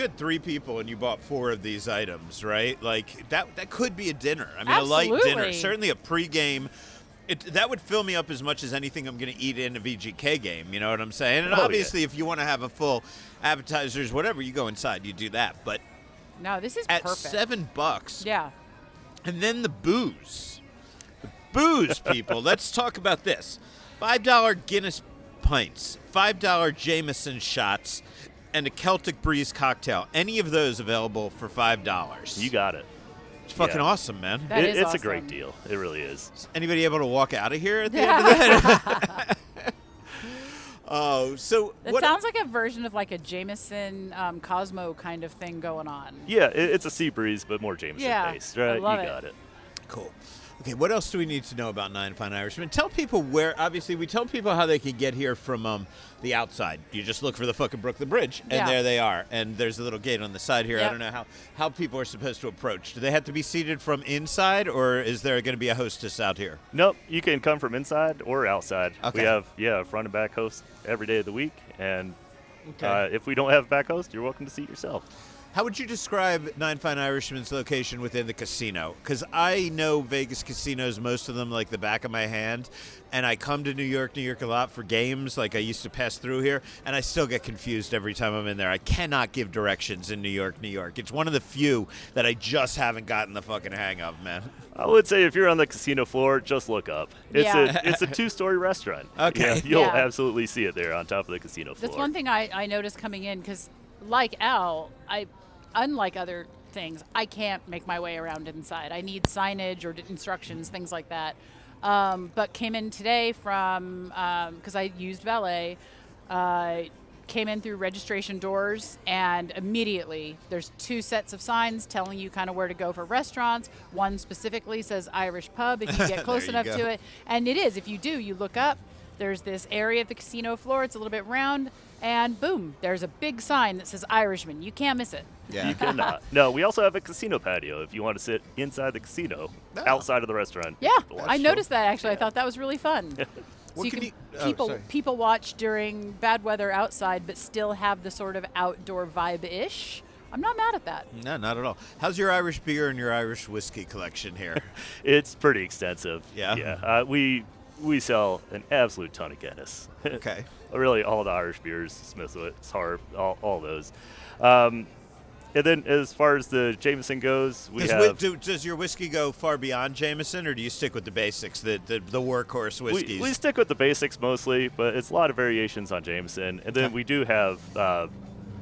had 3 people and you bought 4 of these items, right? Like that could be a dinner. I mean, a light dinner, Absolutely. certainly a pregame. That would fill me up as much as anything I'm going to eat in a VGK game. You know what I'm saying? And Oh, yeah. obviously, if you want to have a full appetizers, whatever, you go inside, you do that. But no, this is at perfect. $7, Yeah. and then the booze. The booze, people. Let's talk about this. $5 Guinness pints, $5 Jameson shots, and a Celtic Breeze cocktail. Any of those available for $5. You got it. It's fucking Yeah. awesome, man. That is It's awesome. a great deal. It really is. Anybody able to walk out of here at the end of that? Oh, so It what? sounds like a version of like a Jameson Cosmo kind of thing going on. Yeah, it's a sea breeze, but more Jameson Yeah, based, I right? love You it. got it. Cool. Okay, what else do we need to know about Nine Fine Irishmen? Tell people where. Obviously, we tell people how they can get here from the outside. You just look for the fucking Brooklyn Bridge, and Yeah. there they are. And there's a little gate on the side here. I Yep. don't know how people are supposed to approach. Do they have to be seated from inside, or is there going to be a hostess out here? Nope, you can come from inside or outside. Okay. We have front and back hosts every day of the week, and Okay. if we don't have a back host, you're welcome to seat yourself. How would you describe Nine Fine Irishmen's location within the casino? Because I know Vegas casinos, most of them like the back of my hand, and I come to New York a lot for games. Like I used to pass through here, and I still get confused every time I'm in there. I cannot give directions in New York. It's one of the few that I just haven't gotten the fucking hang of, man. I would say if you're on the casino floor, just look up. Yeah. It's a 2-story restaurant. Okay. Yeah, you'll Yeah. absolutely see it there on top of the casino floor. That's one thing I noticed coming in because, like Al, unlike other things, I can't make my way around inside. I need signage or instructions, things like that. But came in today from because I used valet. Came in through registration doors, and immediately there's 2 sets of signs telling you kind of where to go for restaurants. One specifically says Irish pub if you get close There you enough go. to it, and it is. If you do, you look up. There's this area of the casino floor. It's a little bit round, and boom, there's a big sign that says Irishman. You can't miss it. Yeah. You cannot. No, we also have a casino patio if you want to sit inside the casino, Oh. outside of the restaurant. Yeah, Watch I show. noticed that actually. I thought that was really fun. What So you can can you- oh, sorry. people watch during bad weather outside, but still have the sort of outdoor vibe-ish. I'm not mad at that. No, not at all. How's your Irish beer and your Irish whiskey collection here? It's pretty extensive. Yeah? Yeah. We sell an absolute ton of Guinness. Okay. Really, all the Irish beers, Smithwick's, Harp, all those. And then as far as the Jameson goes, we have... Does your whiskey go far beyond Jameson, or do you stick with the basics, the workhorse whiskeys? We stick with the basics mostly, but it's a lot of variations on Jameson. And then we do have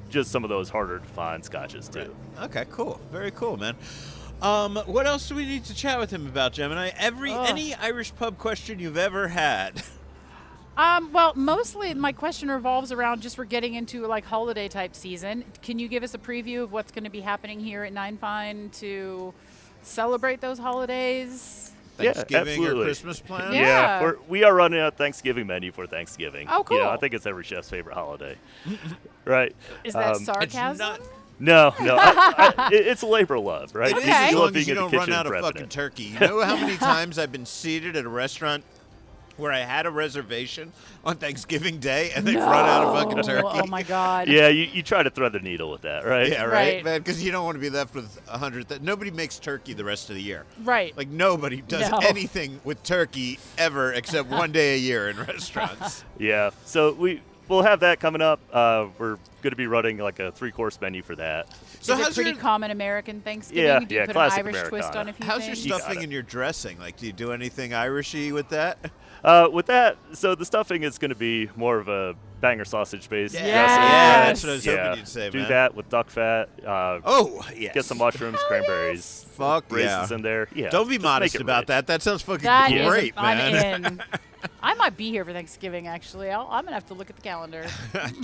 just some of those harder to find scotches too. Okay, cool. Very cool, man. What else do we need to chat with him about, Gemini? Any Irish pub question you've ever had? Well, mostly my question revolves around just we're getting into like holiday type season. Can you give us a preview of what's going to be happening here at Nine Fine to celebrate those holidays? Thanksgiving or absolutely. Christmas plans? Yeah. We are running a Thanksgiving menu for Thanksgiving. Oh, cool. Yeah, I think it's every chef's favorite holiday. Right. Is that It's sarcasm? not. No. It's a labor of love, right? It is Okay. as You love long as being you in the don't run kitchen out of prepping fucking it. turkey. You know how many times I've been seated at a restaurant where I had a reservation on Thanksgiving Day and they've run out of fucking turkey? Oh my God. Yeah, you try to thread the needle with that, right? Yeah, right, Right. man. Because you don't want to be left with 100. Nobody makes turkey the rest of the year. Right. Like nobody does No. anything with turkey ever except one day a year in restaurants. Yeah. So we'll have that coming up. We're going to be running like a 3-course menu for that. So Is it how's pretty your common American Thanksgiving? Yeah, Do you yeah, put an classic Irish twist Americana. on a few how's your things? You got stuffing it. and your dressing? Like, do you do anything Irishy with that? With that, so the stuffing is going to be more of a banger sausage base. Yes. Yeah, that's what I was hoping you'd say, Do man. that with duck fat. Yes. Get some mushrooms, cranberries. Fuck raisins in there. Yeah. Don't be just modest make it about rich. that. That sounds fucking That is, great, man. I'm in. I might be here for Thanksgiving, actually. I'm going to have to look at the calendar.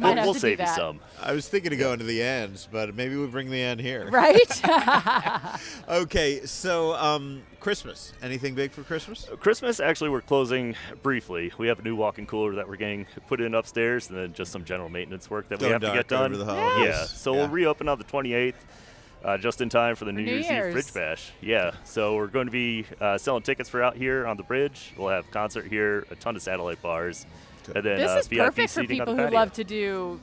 We'll save you some. I was thinking of going to the ends, but maybe we'll bring the end here. Right? Okay, so Christmas. Anything big for Christmas? Christmas, actually, we're closing briefly. We have a new walk-in cooler that we're getting put in upstairs, and then just some general maintenance work that we have to get done. Over the holidays. Yeah, so we'll reopen on the 28th. Just in time for the New Year's Eve Year's. Bridge Bash. Yeah, so we're going to be selling tickets for out here on the bridge. We'll have concert here, a ton of satellite bars, and then This is VIP perfect for seating on people the who patio. love to do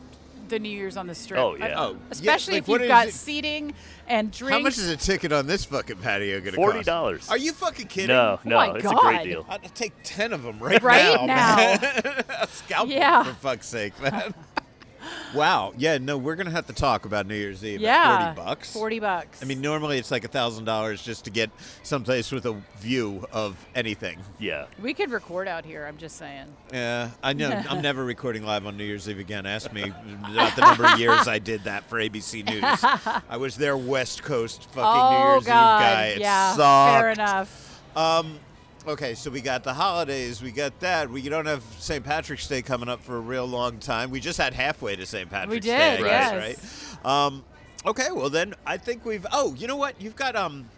the New Year's on the Strip. Oh, yeah. Oh, Especially yeah, if like, what you've is got it? seating and drinks. How much is a ticket on this fucking patio going to cost? $40. Are you fucking kidding? No, my it's a God. great deal. I'd take 10 of them right Right now. now. Man. Scalp Yeah. them, for fuck's sake, man. Wow. Yeah, no, we're going to have to talk about New Year's Eve. Yeah. $40. $40. I mean, normally it's like $1,000 just to get someplace with a view of anything. Yeah. We could record out here, I'm just saying. Yeah, I know. I'm never recording live on New Year's Eve again. Ask me about the number of years I did that for ABC News. I was their West Coast fucking New Year's God. Eve guy. It yeah, sucked. fair enough. Okay, so we got the holidays. We got that. We don't have St. Patrick's Day coming up for a real long time. We just had halfway to St. Patrick's Day, did, I guess, yes. right? Okay, well then I think we've. Oh, you know what? You've got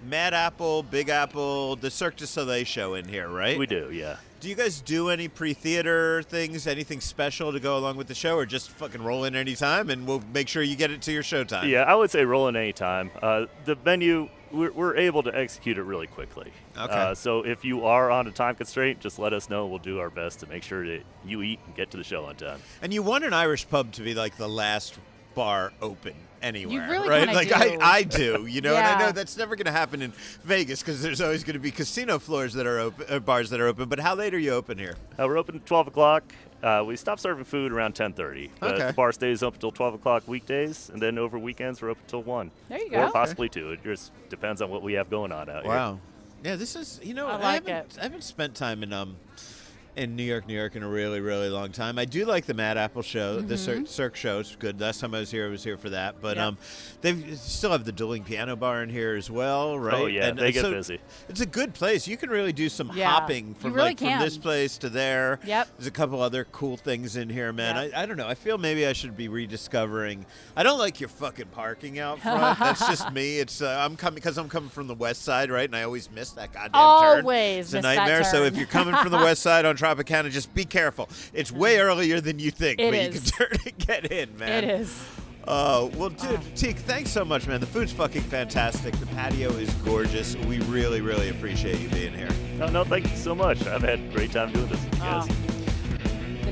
Mad Apple, Big Apple, the Cirque du Soleil show in here, right? We do, yeah. Do you guys do any pre-theater things, anything special to go along with the show, or just fucking roll in any time and we'll make sure you get it to your showtime? Yeah, I would say roll in any time. The venue, we're able to execute it really quickly. Okay. So if you are on a time constraint, just let us know. We'll do our best to make sure that you eat and get to the show on time. And you want an Irish pub to be like the last bar open anywhere, You really right? kinda Like do. I do, you know, and I Yeah. know that's never going to happen in Vegas because there's always going to be casino floors that are open, bars that are open. But how late are you open here? We're open at 12 o'clock. We stop serving food around 10:30. But Okay. the bar stays open until 12 o'clock weekdays, and then over weekends we're open until 1. There you Or go. possibly 2. It just depends on what we have going on out here. Wow. Yeah, this is, you know, I like I haven't spent time in New York in a really, really long time. I do like the Mad Apple show. The Cirque show is good. Last time I was here for that. But Yep. they still have the dueling piano bar in here as well, right? Oh, yeah, they get so busy. It's a good place. You can really do some Yeah, hopping you from really from this can. place to there. Yep. There's a couple other cool things in here, man. Yep. I don't know. I feel maybe I should be rediscovering. I don't like your fucking parking out front. That's just me. It's I'm coming from the west side, right? And I always miss that goddamn turn. Always It's a miss that nightmare. So turn. if you're coming from the west side on Tropicana, just be careful. It's way earlier than you think, It but is. you can turn and get in, man. It is. Well, dude, Teague, thanks so much, man. The food's fucking fantastic. The patio is gorgeous. We really, really appreciate you being here. No, thank you so much. I've had a great time doing this with you guys.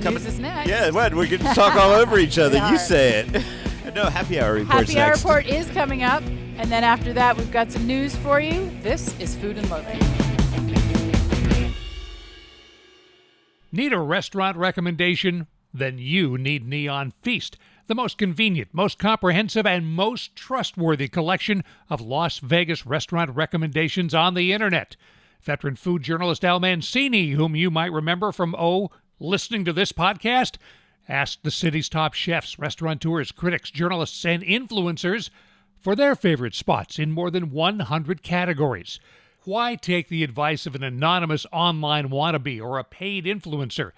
The news is next. Yeah, what? We're going to talk all over each other. We You are. say it. No, happy hour report's Happy Hour next. Report is coming up. And then after that, we've got some news for you. This is Food and Loathing. Need a restaurant recommendation? Then you need Neon Feast, the most convenient, most comprehensive, and most trustworthy collection of Las Vegas restaurant recommendations on the internet. Veteran food journalist Al Mancini, whom you might remember from, listening to this podcast, asked the city's top chefs, restaurateurs, critics, journalists, and influencers for their favorite spots in more than 100 categories. Why take the advice of an anonymous online wannabe or a paid influencer?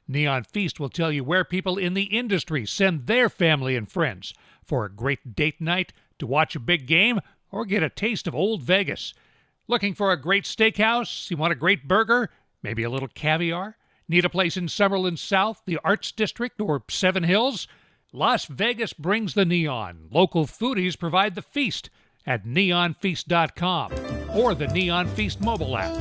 Neon Feast will tell you where people in the industry send their family and friends for a great date night, to watch a big game, or get a taste of Old Vegas. Looking for a great steakhouse? You want a great burger? Maybe a little caviar? Need a place in Summerlin South, the Arts District, or Seven Hills? Las Vegas brings the neon. Local foodies provide the feast at neonfeast.com or the Neon Feast mobile app.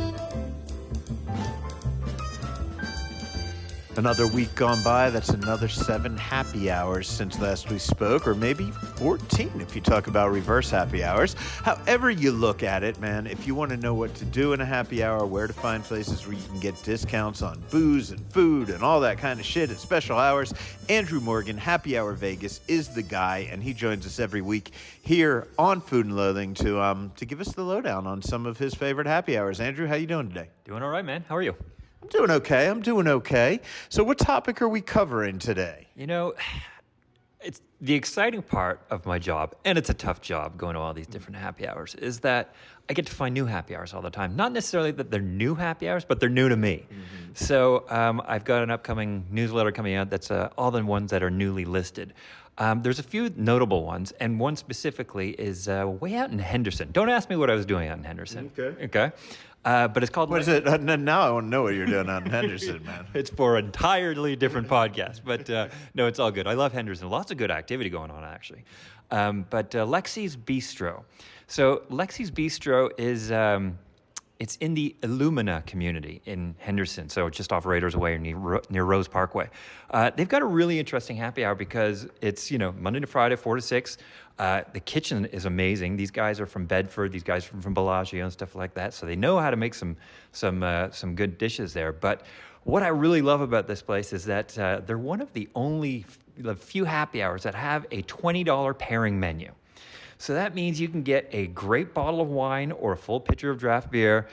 Another week gone by, that's another 7 happy hours since last we spoke, or maybe 14 if you talk about reverse happy hours. However you look at it, man, if you want to know what to do in a happy hour, where to find places where you can get discounts on booze and food and all that kind of shit at special hours, Andrew Morgan, Happy Hour Vegas, is the guy, and he joins us every week here on Food and Loathing to give us the lowdown on some of his favorite happy hours. Andrew, how you doing today? Doing all right, man. How are you? I'm doing okay. So what topic are we covering today? You know, it's the exciting part of my job, and it's a tough job going to all these different happy hours, is that I get to find new happy hours all the time. Not necessarily that they're new happy hours, but they're new to me. Mm-hmm. So I've got an upcoming newsletter coming out that's all the ones that are newly listed. There's a few notable ones, and one specifically is way out in Henderson. Don't ask me what I was doing out in Henderson. Okay. But it's called... What is it? Now I want to know what you're doing out in Henderson, man. It's for an entirely different podcast. But no, it's all good. I love Henderson. Lots of good activity going on, actually. But Lexi's Bistro. So Lexi's Bistro is... it's in the Illumina community in Henderson, so just off Raiders Way near Rose Parkway. They've got a really interesting happy hour because it's, Monday to Friday, 4 to 6. The kitchen is amazing. These guys are from Bedford. These guys are from Bellagio and stuff like that, so they know how to make some good dishes there. But what I really love about this place is that they're one of the few happy hours that have a $20 pairing menu. So that means you can get a great bottle of wine or a full pitcher of draft beer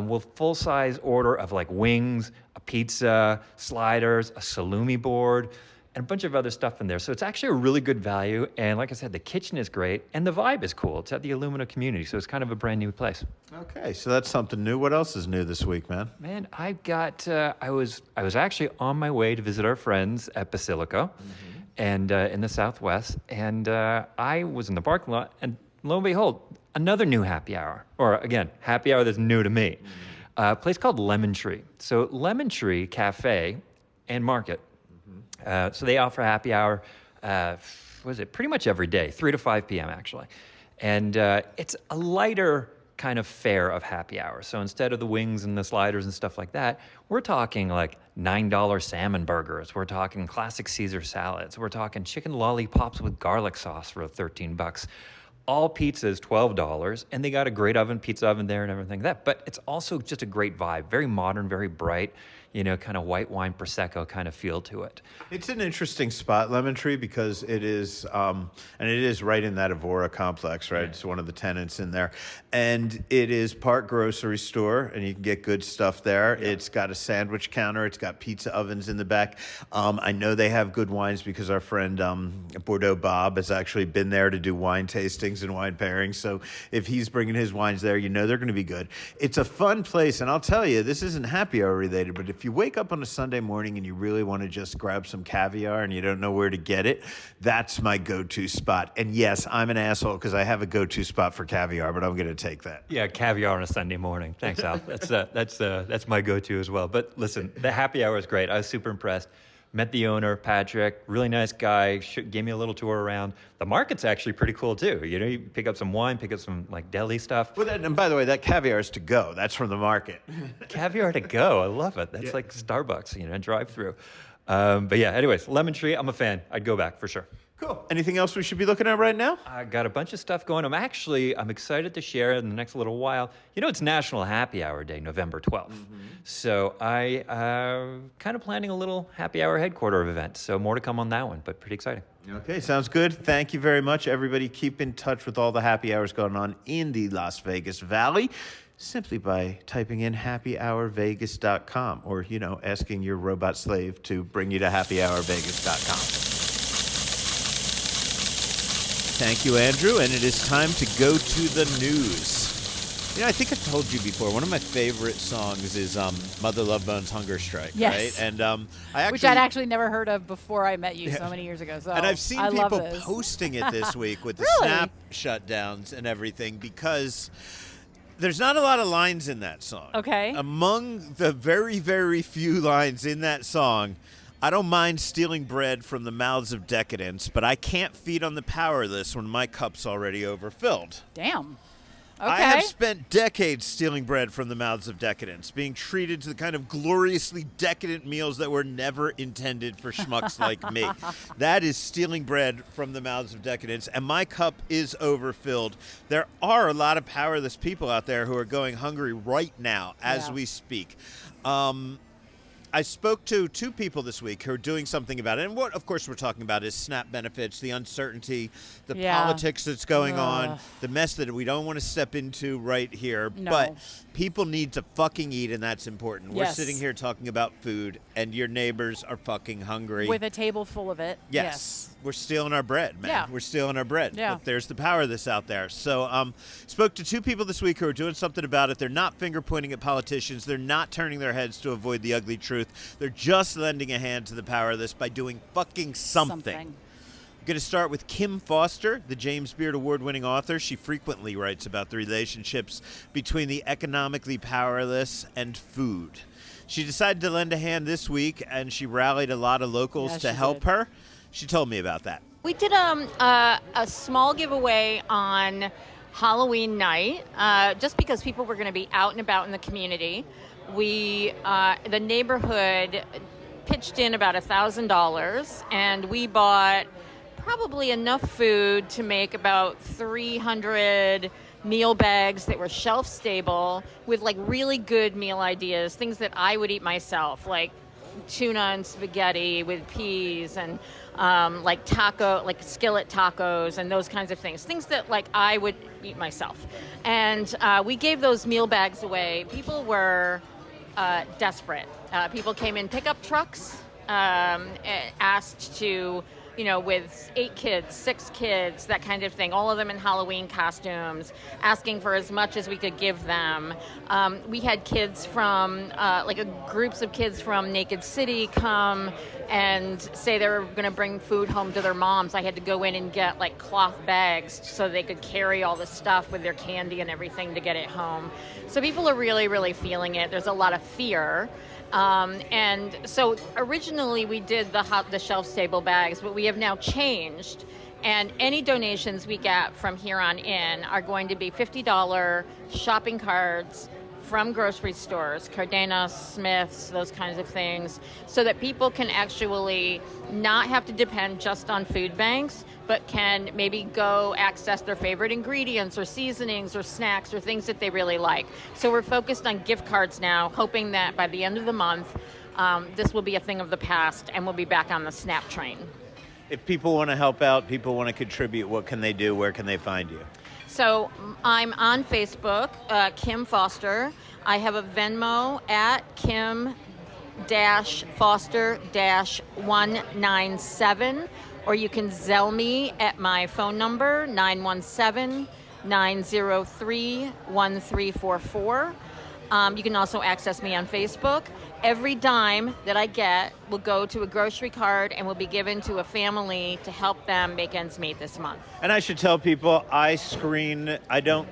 with full-size order of like wings, a pizza, sliders, a salumi board, and a bunch of other stuff in there. So it's actually a really good value. And like I said, the kitchen is great and the vibe is cool. It's at the Illumina community, so it's kind of a brand new place. Okay, so that's something new. What else is new this week, man? Man, I've got, I was actually on my way to visit our friends at Basilico. Mm-hmm. And in the Southwest, and I was in the parking lot, and lo and behold, another new happy hour, or again, happy hour that's new to me. A place called Lemon Tree. So Lemon Tree Cafe and Market. Mm-hmm. So they offer happy hour, pretty much every day, 3 to 5 p.m. actually. And it's a lighter kind of fare of happy hour. So instead of the wings and the sliders and stuff like that, we're talking like $9 salmon burgers. We're talking classic Caesar salads. We're talking chicken lollipops with garlic sauce for $13. All pizza is $12, and they got a great pizza oven there and everything like that. But it's also just a great vibe, very modern, very bright, kind of white wine Prosecco kind of feel to it. It's an interesting spot, Lemon Tree, because it is, and it is right in that Evora complex, right? Yeah. It's one of the tenants in there. And it is part grocery store, and you can get good stuff there. Yeah. It's got a sandwich counter. It's got pizza ovens in the back. I know they have good wines because our friend Bordeaux Bob has actually been there to do wine tastings and wine pairings. So if he's bringing his wines there, they're going to be good. It's a fun place, and I'll tell you, this isn't happy hour related, but if you wake up on a Sunday morning and you really want to just grab some caviar and you don't know where to get it, that's my go-to spot. And yes, I'm an asshole because I have a go-to spot for caviar, but I'm going to take that. Yeah, caviar on a Sunday morning. Thanks, Al. That's my go-to as well. But listen, the happy hour is great. I was super impressed. Met the owner, Patrick, really nice guy, gave me a little tour around. The market's actually pretty cool too. You pick up some wine, pick up some like deli stuff. Well, and by the way, that caviar is to go. That's from the market. Caviar to go. I love it. That's like Starbucks, drive through. But yeah, anyways, Lemon Tree, I'm a fan. I'd go back for sure. Cool. Anything else we should be looking at right now? I got a bunch of stuff going. I'm excited to share in the next little while. It's National Happy Hour Day, November 12th. Mm-hmm. So I kind of planning a little happy hour headquarter event. So more to come on that one, but pretty exciting. Okay, sounds good. Thank you very much. Everybody keep in touch with all the happy hours going on in the Las Vegas Valley simply by typing in happyhourvegas.com or, asking your robot slave to bring you to happyhourvegas.com. Thank you, Andrew, and it is time to go to the news. I think I've told you before, one of my favorite songs is Mother Love Bone's Hunger Strike, yes. right? And which I'd actually never heard of before I met you so many years ago. So and I've seen people posting it this week with the Snap shutdowns and everything because there's not a lot of lines in that song. Okay. Among the very, very few lines in that song, I don't mind stealing bread from the mouths of decadence, but I can't feed on the powerless when my cup's already overfilled. Damn. Okay. I have spent decades stealing bread from the mouths of decadence, being treated to the kind of gloriously decadent meals that were never intended for schmucks like me. That is stealing bread from the mouths of decadence, and my cup is overfilled. There are a lot of powerless people out there who are going hungry right now as we speak. I spoke to 2 people this week who are doing something about it. And what, of course, we're talking about is SNAP benefits, the uncertainty, the politics that's going on, the mess that we don't want to step into right here. No. But people need to fucking eat, and that's important. We're Yes. sitting here talking about food, and your neighbors are fucking hungry. With a table full of it. Yes. We're stealing our bread, man. Yeah. We're stealing our bread. Yeah. But there's the power of this out there. So spoke to 2 people this week who are doing something about it. They're not finger pointing at politicians. They're not turning their heads to avoid the ugly truth. They're just lending a hand to the power of this by doing fucking something. I'm going to start with Kim Foster, the James Beard Award-winning author. She frequently writes about the relationships between the economically powerless and food. She decided to lend a hand this week, and she rallied a lot of locals to help her. She told me about that. We did a small giveaway on Halloween night, just because people were going to be out and about in the community. We, the neighborhood, pitched in about $1,000, and we bought probably enough food to make about 300 meal bags that were shelf stable with like really good meal ideas, things that I would eat myself, like tuna and spaghetti with peas and like skillet tacos and those kinds of things that like I would eat myself. And we gave those meal bags away. People were desperate. People came in pickup trucks, asked to, with 8 kids, 6 kids, that kind of thing, all of them in Halloween costumes, asking for as much as we could give them. We had kids from, groups of kids from Naked City come and say they were going to bring food home to their moms. I had to go in and get like cloth bags so they could carry all the stuff with their candy and everything to get it home. So people are really, really feeling it. There's a lot of fear. And so originally we did the shelf-stable bags, but we have now changed. And any donations we get from here on in are going to be $50 shopping cards from grocery stores, Cavanagh, Smith's, those kinds of things, so that people can actually not have to depend just on food banks, but can maybe go access their favorite ingredients or seasonings or snacks or things that they really like. So we're focused on gift cards now, hoping that by the end of the month, this will be a thing of the past and we'll be back on the SNAP train. If people want to help out, people want to contribute, what can they do? Where can they find you? So I'm on Facebook, Kim Foster. I have a Venmo at Kim-Foster-197, or you can Zelle me at my phone number, 917-903-1344. You can also access me on Facebook. Every dime that I get will go to a grocery card and will be given to a family to help them make ends meet this month. And I should tell people, I don't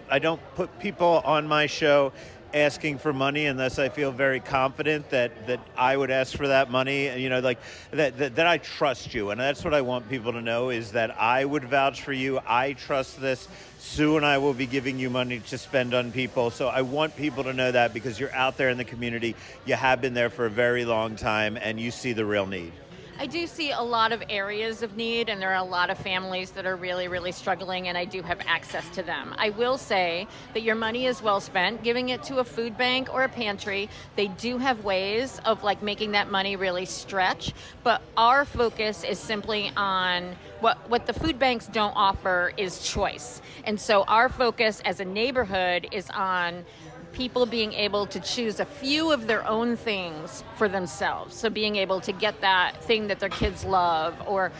put people on my show asking for money unless I feel very confident that I would ask for that money, and that I trust you. And that's what I want people to know, is that I would vouch for you. I trust this. Sue and I will be giving you money to spend on people. So I want people to know that, because you're out there in the community. You have been there for a very long time, and you see the real need. I do see a lot of areas of need, and there are a lot of families that are really, really struggling, and I do have access to them. I will say that your money is well spent giving it to a food bank or a pantry. They do have ways of making that money really stretch, but our focus is simply on what the food banks don't offer is choice. And so our focus as a neighborhood is on people being able to choose a few of their own things for themselves. So being able to get that thing that their kids love, or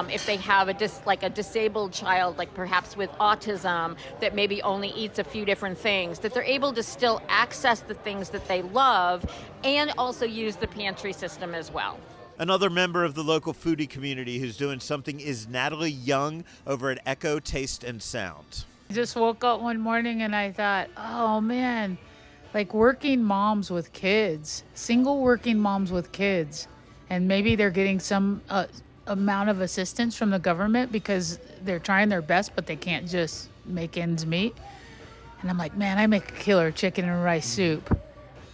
if they have a disabled child, like perhaps with autism, that maybe only eats a few different things, that they're able to still access the things that they love and also use the pantry system as well. Another member of the local foodie community who's doing something is Natalie Young over at Echo Taste and Sound. I just woke up one morning and I thought, oh man, working moms with kids, single working moms with kids, and maybe they're getting some amount of assistance from the government because they're trying their best, but they can't just make ends meet. And I'm like, man, I make a killer chicken and rice soup.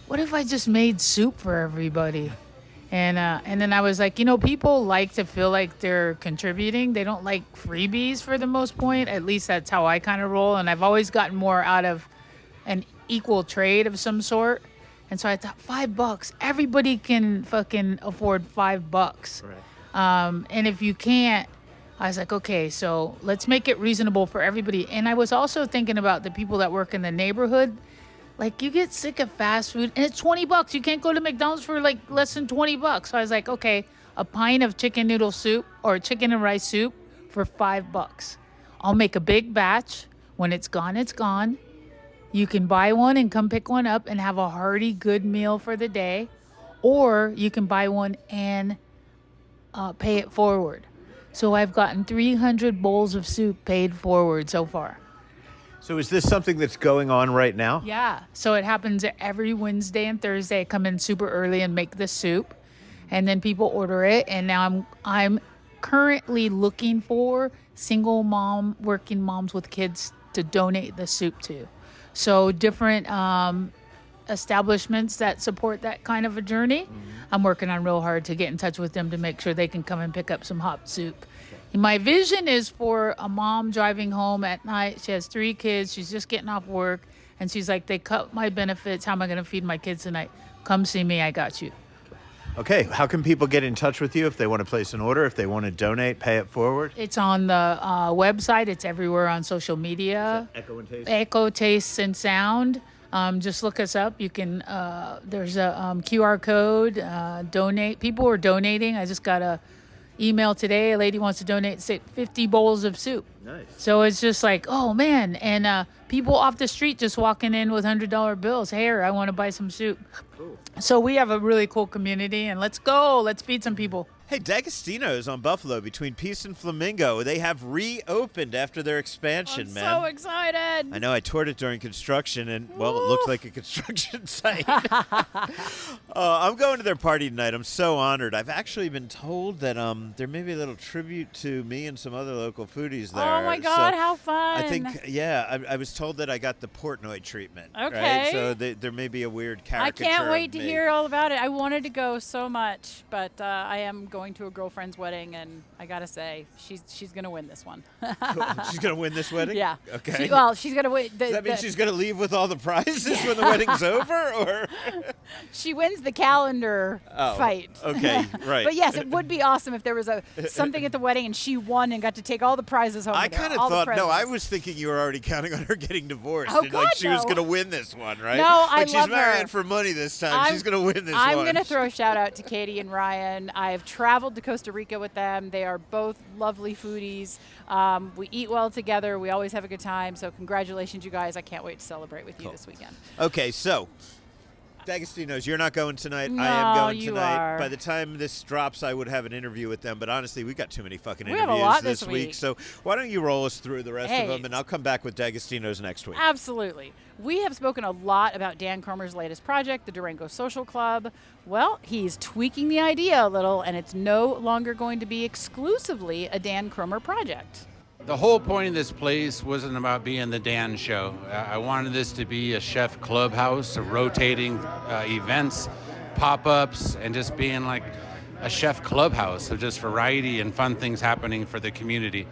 What if I just made soup for everybody? And then I was like, people like to feel like they're contributing. They don't like freebies for the most point. At least that's how I kind of roll. And I've always gotten more out of an equal trade of some sort. And so I thought $5, everybody can fucking afford $5. Right. And if you can't, I was like, okay, so let's make it reasonable for everybody. And I was also thinking about the people that work in the neighborhood. Like, you get sick of fast food, and it's $20. You can't go to McDonald's for like less than $20. So I was like, okay, a pint of chicken noodle soup or chicken and rice soup for $5. I'll make a big batch. When it's gone, it's gone. You can buy one and come pick one up and have a hearty, good meal for the day. Or you can buy one and pay it forward. So I've gotten 300 bowls of soup paid forward so far. So is this something that's going on right now? Yeah. So it happens every Wednesday and Thursday. I come in super early and make the soup. And then people order it. And now I'm currently looking for single working moms with kids to donate the soup to. So different establishments that support that kind of a journey, I'm working on real hard to get in touch with them to make sure they can come and pick up some hot soup. And my vision is for a mom driving home at night. She has 3 kids. She's just getting off work. And she's like, they cut my benefits. How am I going to feed my kids tonight? Come see me. I got you. Okay, how can people get in touch with you if they want to place an order, if they want to donate, pay it forward? It's on the website. It's everywhere on social media. Echo and Taste? Echo, Taste, and Sound. Just look us up. You can. There's a QR code. Donate. People are donating. I just got a email today. A lady wants to donate 50 bowls of soup. Nice. So it's just like, oh man, and people off the street just walking in with $100 bills. Here, I want to buy some soup. Cool. So we have a really cool community, and let's go. Let's feed some people. Hey, D'Agostino's on Buffalo between Peace and Flamingo. They have reopened after their expansion, I'm man. so excited. I know, I toured it during construction, and, well, it looked like a construction site. I'm going to their party tonight. I'm so honored. I've actually been told that there may be a little tribute to me and some other local foodies there. Oh, my God, So how fun. I think, yeah, I was told that I got the Portnoy treatment. Okay. Right? So there may be a weird I caricature can't wait of to me. hear all about it. I wanted to go so much, but I am going to a girlfriend's wedding, and I gotta say, she's gonna win this one. She's going to win this wedding? Yeah. Okay. She's gonna win. Does that mean she's going to leave with all the prizes when the wedding's over? Or She wins the calendar fight. Okay, right. But yes, it would be awesome if there was something at the wedding and she won and got to take all the prizes home. I with her, kind of all the thought, no, I presents. was thinking you were already counting on her getting divorced. Oh, and God, she was no. going to win this one, right? No, I like love she's marrying her. for money this time. She's going to win this one. I'm going to throw a shout out to Katie and Ryan. I've traveled to Costa Rica with them. They are both lovely foodies. We eat well together. We always have a good time. So congratulations, you guys. I can't wait to celebrate with you this weekend. Okay, so D'Agostino's, you're not going tonight. No, I am going you tonight. are. By the time this drops, I would have an interview with them. But honestly, we got too many fucking We have interviews a lot this this week. week. So why don't you roll us through the rest of Hey. them, and I'll come back with D'Agostino's next week. Absolutely. We have spoken a lot about Dan Krohmer's latest project, the Durango Social Club. Well, he's tweaking the idea a little, and it's no longer going to be exclusively a Dan Krohmer project. The whole point of this place wasn't about being the Dan show. I wanted this to be a chef clubhouse, a rotating events, pop-ups, and just being like a chef clubhouse. So just variety and fun things happening for the community.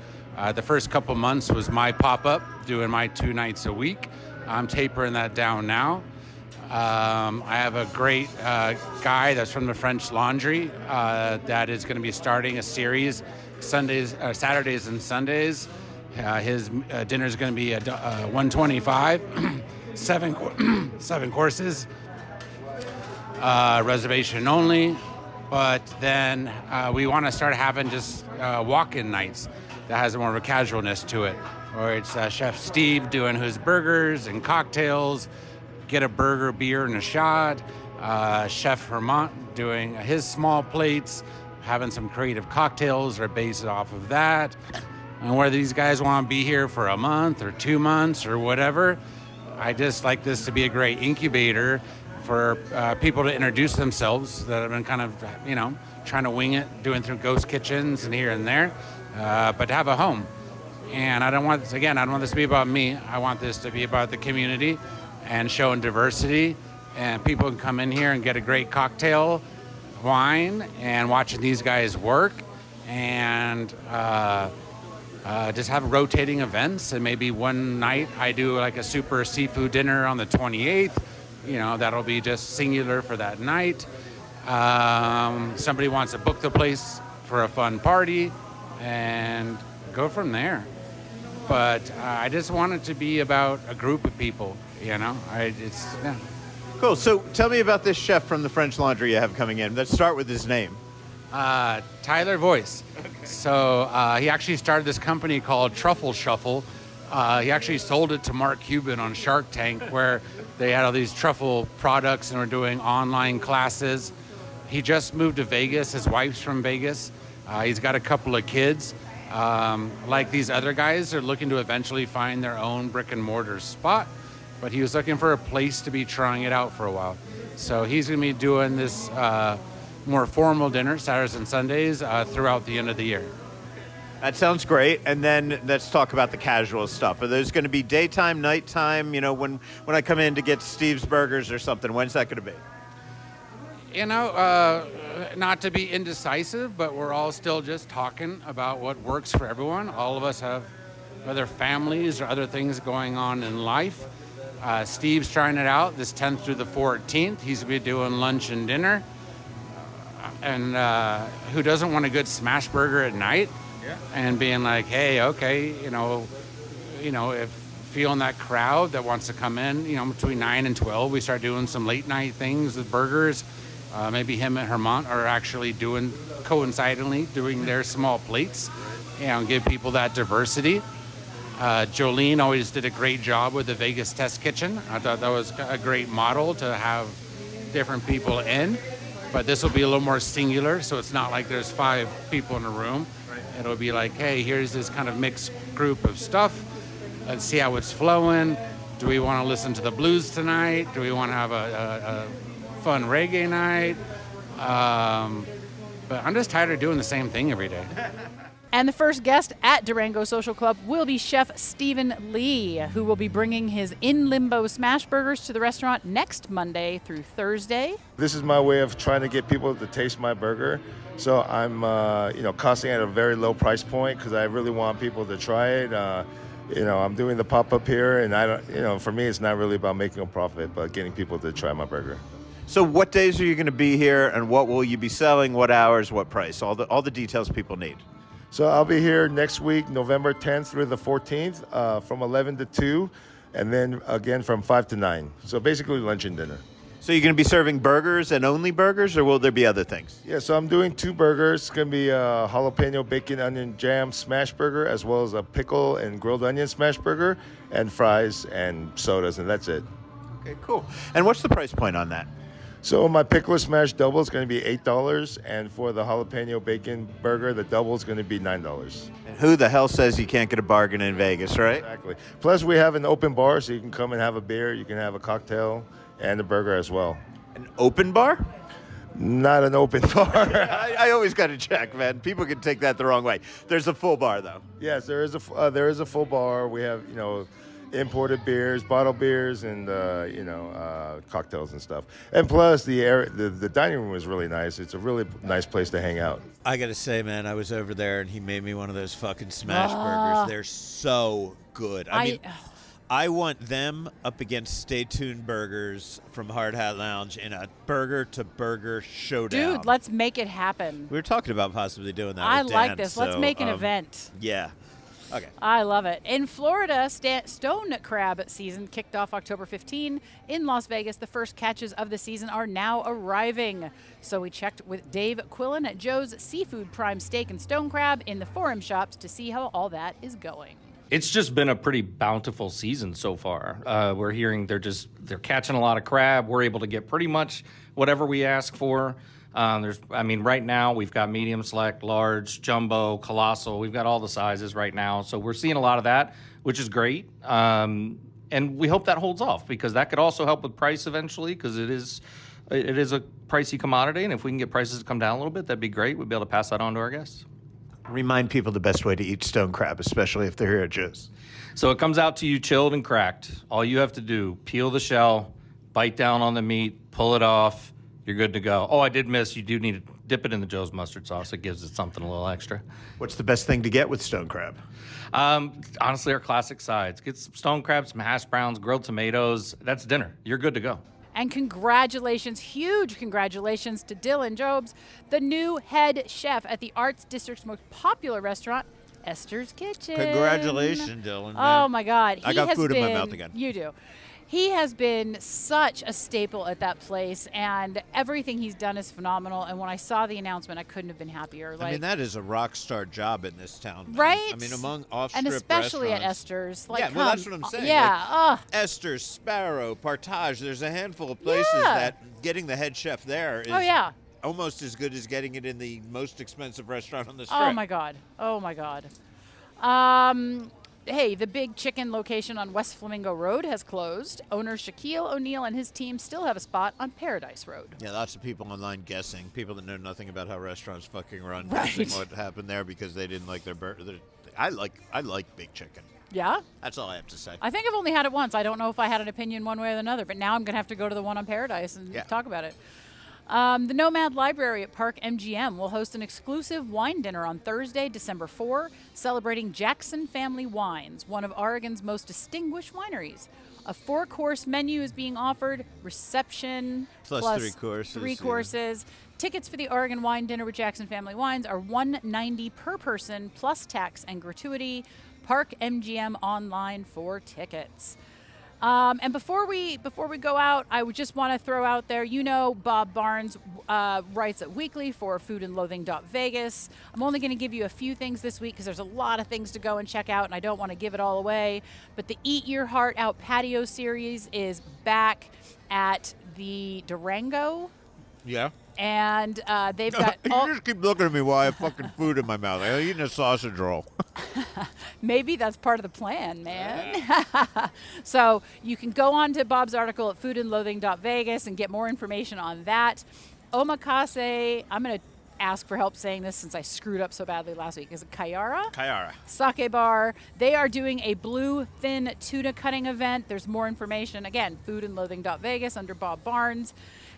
The first couple months was my pop-up, doing my 2 nights a week. I'm tapering that down now. I have a great guy that's from the French Laundry that is going to be starting a series Saturdays and Sundays. His dinner is going to be $125, 7 courses, reservation only. But then we want to start having just walk-in nights that has more of a casualness to it, where it's Chef Steve doing his burgers and cocktails, get a burger, beer, and a shot. Chef Vermont doing his small plates, having some creative cocktails are based off of that. And whether these guys want to be here for a month or 2 months or whatever, I just like this to be a great incubator for people to introduce themselves that have been kind of, trying to wing it, doing through ghost kitchens and here and there, but to have a home. And I don't want this to be about me. I want this to be about the community and showing diversity. And people can come in here and get a great cocktail, wine, and watching these guys work, and just have rotating events. And maybe one night I do like a super seafood dinner on the 28th. that'll be just singular for that night. Somebody wants to book the place for a fun party and go from there. But I just want it to be about a group of people, Yeah. Cool. So tell me about this chef from the French Laundry you have coming in. Let's start with his name. Tyler Voice. Okay. So he actually started this company called Truffle Shuffle. He actually sold it to Mark Cuban on Shark Tank, where they had all these truffle products and were doing online classes. He just moved to Vegas. His wife's from Vegas. He's got a couple of kids. Like these other guys, they're looking to eventually find their own brick and mortar spot, but he was looking for a place to be trying it out for a while. So he's going to be doing this more formal dinner, Saturdays and Sundays, throughout the end of the year. That sounds great. And then let's talk about the casual stuff. Are those going to be daytime, nighttime? When I come in to get Steve's Burgers or something, when's that going to be? Not to be indecisive, but we're all still just talking about what works for everyone. All of us have other families or other things going on in life. Steve's trying it out this 10th through the 14th. He's going to be doing lunch and dinner. And who doesn't want a good smash burger at night? Yeah. And being like, hey, okay, if feeling that crowd that wants to come in, between 9 and 12, we start doing some late night things with burgers. Maybe him and Hermont are actually coincidentally doing their small plates, give people that diversity. Jolene always did a great job with the Vegas Test Kitchen. I thought that was a great model to have different people in, but this will be a little more singular, so it's not like there's 5 people in a room. Right. It'll be like, hey, here's this kind of mixed group of stuff. Let's see how it's flowing. Do we want to listen to the blues tonight? Do we want to have a fun reggae night? But I'm just tired of doing the same thing every day. And the first guest at Durango Social Club will be Chef Stephen Lee, who will be bringing his In Limbo smash burgers to the restaurant next Monday through Thursday. This is my way of trying to get people to taste my burger. So I'm, costing at a very low price point because I really want people to try it. I'm doing the pop-up here, and for me, it's not really about making a profit, but getting people to try my burger. So what days are you going to be here, and what will you be selling, what hours, what price? All the details people need. So I'll be here next week, November 10th through the 14th, from 11 to 2, and then again from 5 to 9. So basically lunch and dinner. So you're going to be serving burgers and only burgers, or will there be other things? Yeah, so I'm doing 2 burgers. It's going to be a jalapeno bacon onion jam smash burger, as well as a pickle and grilled onion smash burger, and fries and sodas, and that's it. Okay, cool. And what's the price point on that? So my pickle smash double is going to be $8, and for the jalapeno bacon burger, the double is going to be $9. And who the hell says you can't get a bargain in Vegas, right? Exactly. Plus, we have an open bar, so you can come and have a beer, you can have a cocktail, and a burger as well. An open bar? Not an open bar. I always got to check, man. People can take that the wrong way. There's a full bar, though. Yes, there is a full bar. We have, imported beers, bottled beers, and cocktails and stuff. And plus, the dining room is really nice. It's a really nice place to hang out. I gotta say, man, I was over there and he made me one of those fucking smash burgers. They're so good. I want them up against Stay Tuned Burgers from Hard Hat Lounge in a burger-to-burger showdown. Dude, let's make it happen. We were talking about possibly doing that. I with like Dan, this. so, Let's make an event. Yeah. Okay. I love it. In Florida, stone crab season kicked off October 15. In Las Vegas, the first catches of the season are now arriving. So we checked with Dave Quillen at Joe's Seafood Prime Steak and Stone Crab in the Forum Shops to see how all that is going. It's just been a pretty bountiful season so far. We're hearing they're catching a lot of crab. We're able to get pretty much whatever we ask for. Right now we've got medium, select, large, jumbo, colossal. We've got all the sizes right now. So we're seeing a lot of that, which is great. And we hope that holds off because that could also help with price eventually because it is a pricey commodity. And if we can get prices to come down a little bit, that'd be great. We'd be able to pass that on to our guests. Remind people the best way to eat stone crab, especially if they're here at Joe's. So it comes out to you chilled and cracked. All you have to do, peel the shell, bite down on the meat, pull it off. You're good to go. Oh, I did miss, you do need to dip it in the Joe's mustard sauce. It gives it something a little extra. What's the best thing to get with stone crab? Honestly, our classic sides. Get some stone crab, some hash browns, grilled tomatoes. That's dinner. You're good to go. And congratulations, huge congratulations to Dylan Jobs, the new head chef at the Arts District's most popular restaurant, Esther's Kitchen. Congratulations, Dylan. Oh, my God. I got food in my mouth again. You do. He has been such a staple at that place, and everything he's done is phenomenal. And when I saw the announcement, I couldn't have been happier. I mean, that is a rock star job in this town. Man. Right? I mean, among off-strip and especially restaurants. at Esther's. Like, yeah, well, that's what I'm saying. Yeah. Like, Esther's, Sparrow, Partage. There's a handful of places that getting the head chef there is almost as good as getting it in the most expensive restaurant on the strip. Oh, my God. Oh, my God. Hey, the Big Chicken location on West Flamingo Road has closed. Owner Shaquille O'Neal and his team still have a spot on Paradise Road. Yeah, lots of people online guessing. People that know nothing about how restaurants fucking run, guessing what happened there because they didn't like their burger. I like Big Chicken. Yeah? That's all I have to say. I think I've only had it once. I don't know if I had an opinion one way or another, but now I'm going to have to go to the one on Paradise and talk about it. The Nomad Library at Park MGM will host an exclusive wine dinner on Thursday, December 4, celebrating Jackson Family Wines, one of Oregon's most distinguished wineries. A 4-course menu is being offered, reception plus 3 courses. 3 courses. Tickets for the Oregon Wine Dinner with Jackson Family Wines are $190 per person plus tax and gratuity. Park MGM online for tickets. And before we go out, I would just want to throw out there, Bob Barnes writes at Weekly for foodandloathing.vegas. I'm only going to give you a few things this week because there's a lot of things to go and check out, and I don't want to give it all away. But the Eat Your Heart Out patio series is back at the Durango. Yeah. And they've got... You just keep looking at me while I have fucking food in my mouth. I'm eating a sausage roll. Maybe that's part of the plan, man. So you can go on to Bob's article at foodandloathing.vegas and get more information on that. Omakase, I'm going to ask for help saying this since I screwed up so badly last week. Is it Kayara? Kayara. Sake bar. They are doing a blue thin tuna cutting event. There's more information, again, foodandloathing.vegas under Bob Barnes.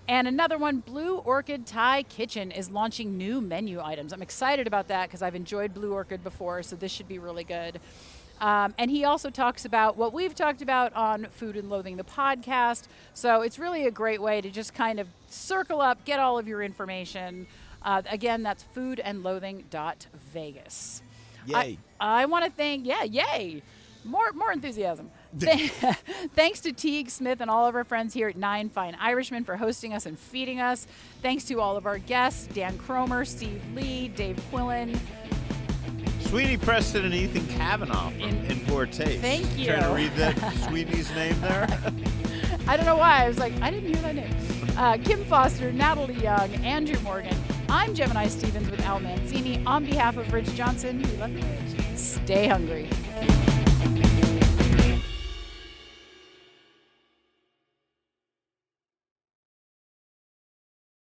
And another one, Blue Orchid Thai Kitchen is launching new menu items. I'm excited about that because I've enjoyed Blue Orchid before, so this should be really good. And he also talks about what we've talked about on Food and Loathing, the podcast. So it's really a great way to just kind of circle up, get all of your information. Again, that's foodandloathing.vegas. Yay. I want to thank, yay. More enthusiasm. Thanks to Teague Smith and all of our friends here at Nine Fine Irishmen for hosting us and feeding us. Thanks to all of our guests, Dan Krohmer, Steve Lee, Dave Quillen. Sweeney, Preston, and Ethan Cavanagh in Poor Taste. Thank you. Trying to read that Sweeney's name there? I don't know why. I was like, I didn't hear that name. Kim Foster, Natalie Young, Andrew Morgan. I'm Gemini Stevens with Al Mancini. On behalf of Rich Johnson, we love you, Rich. Stay hungry.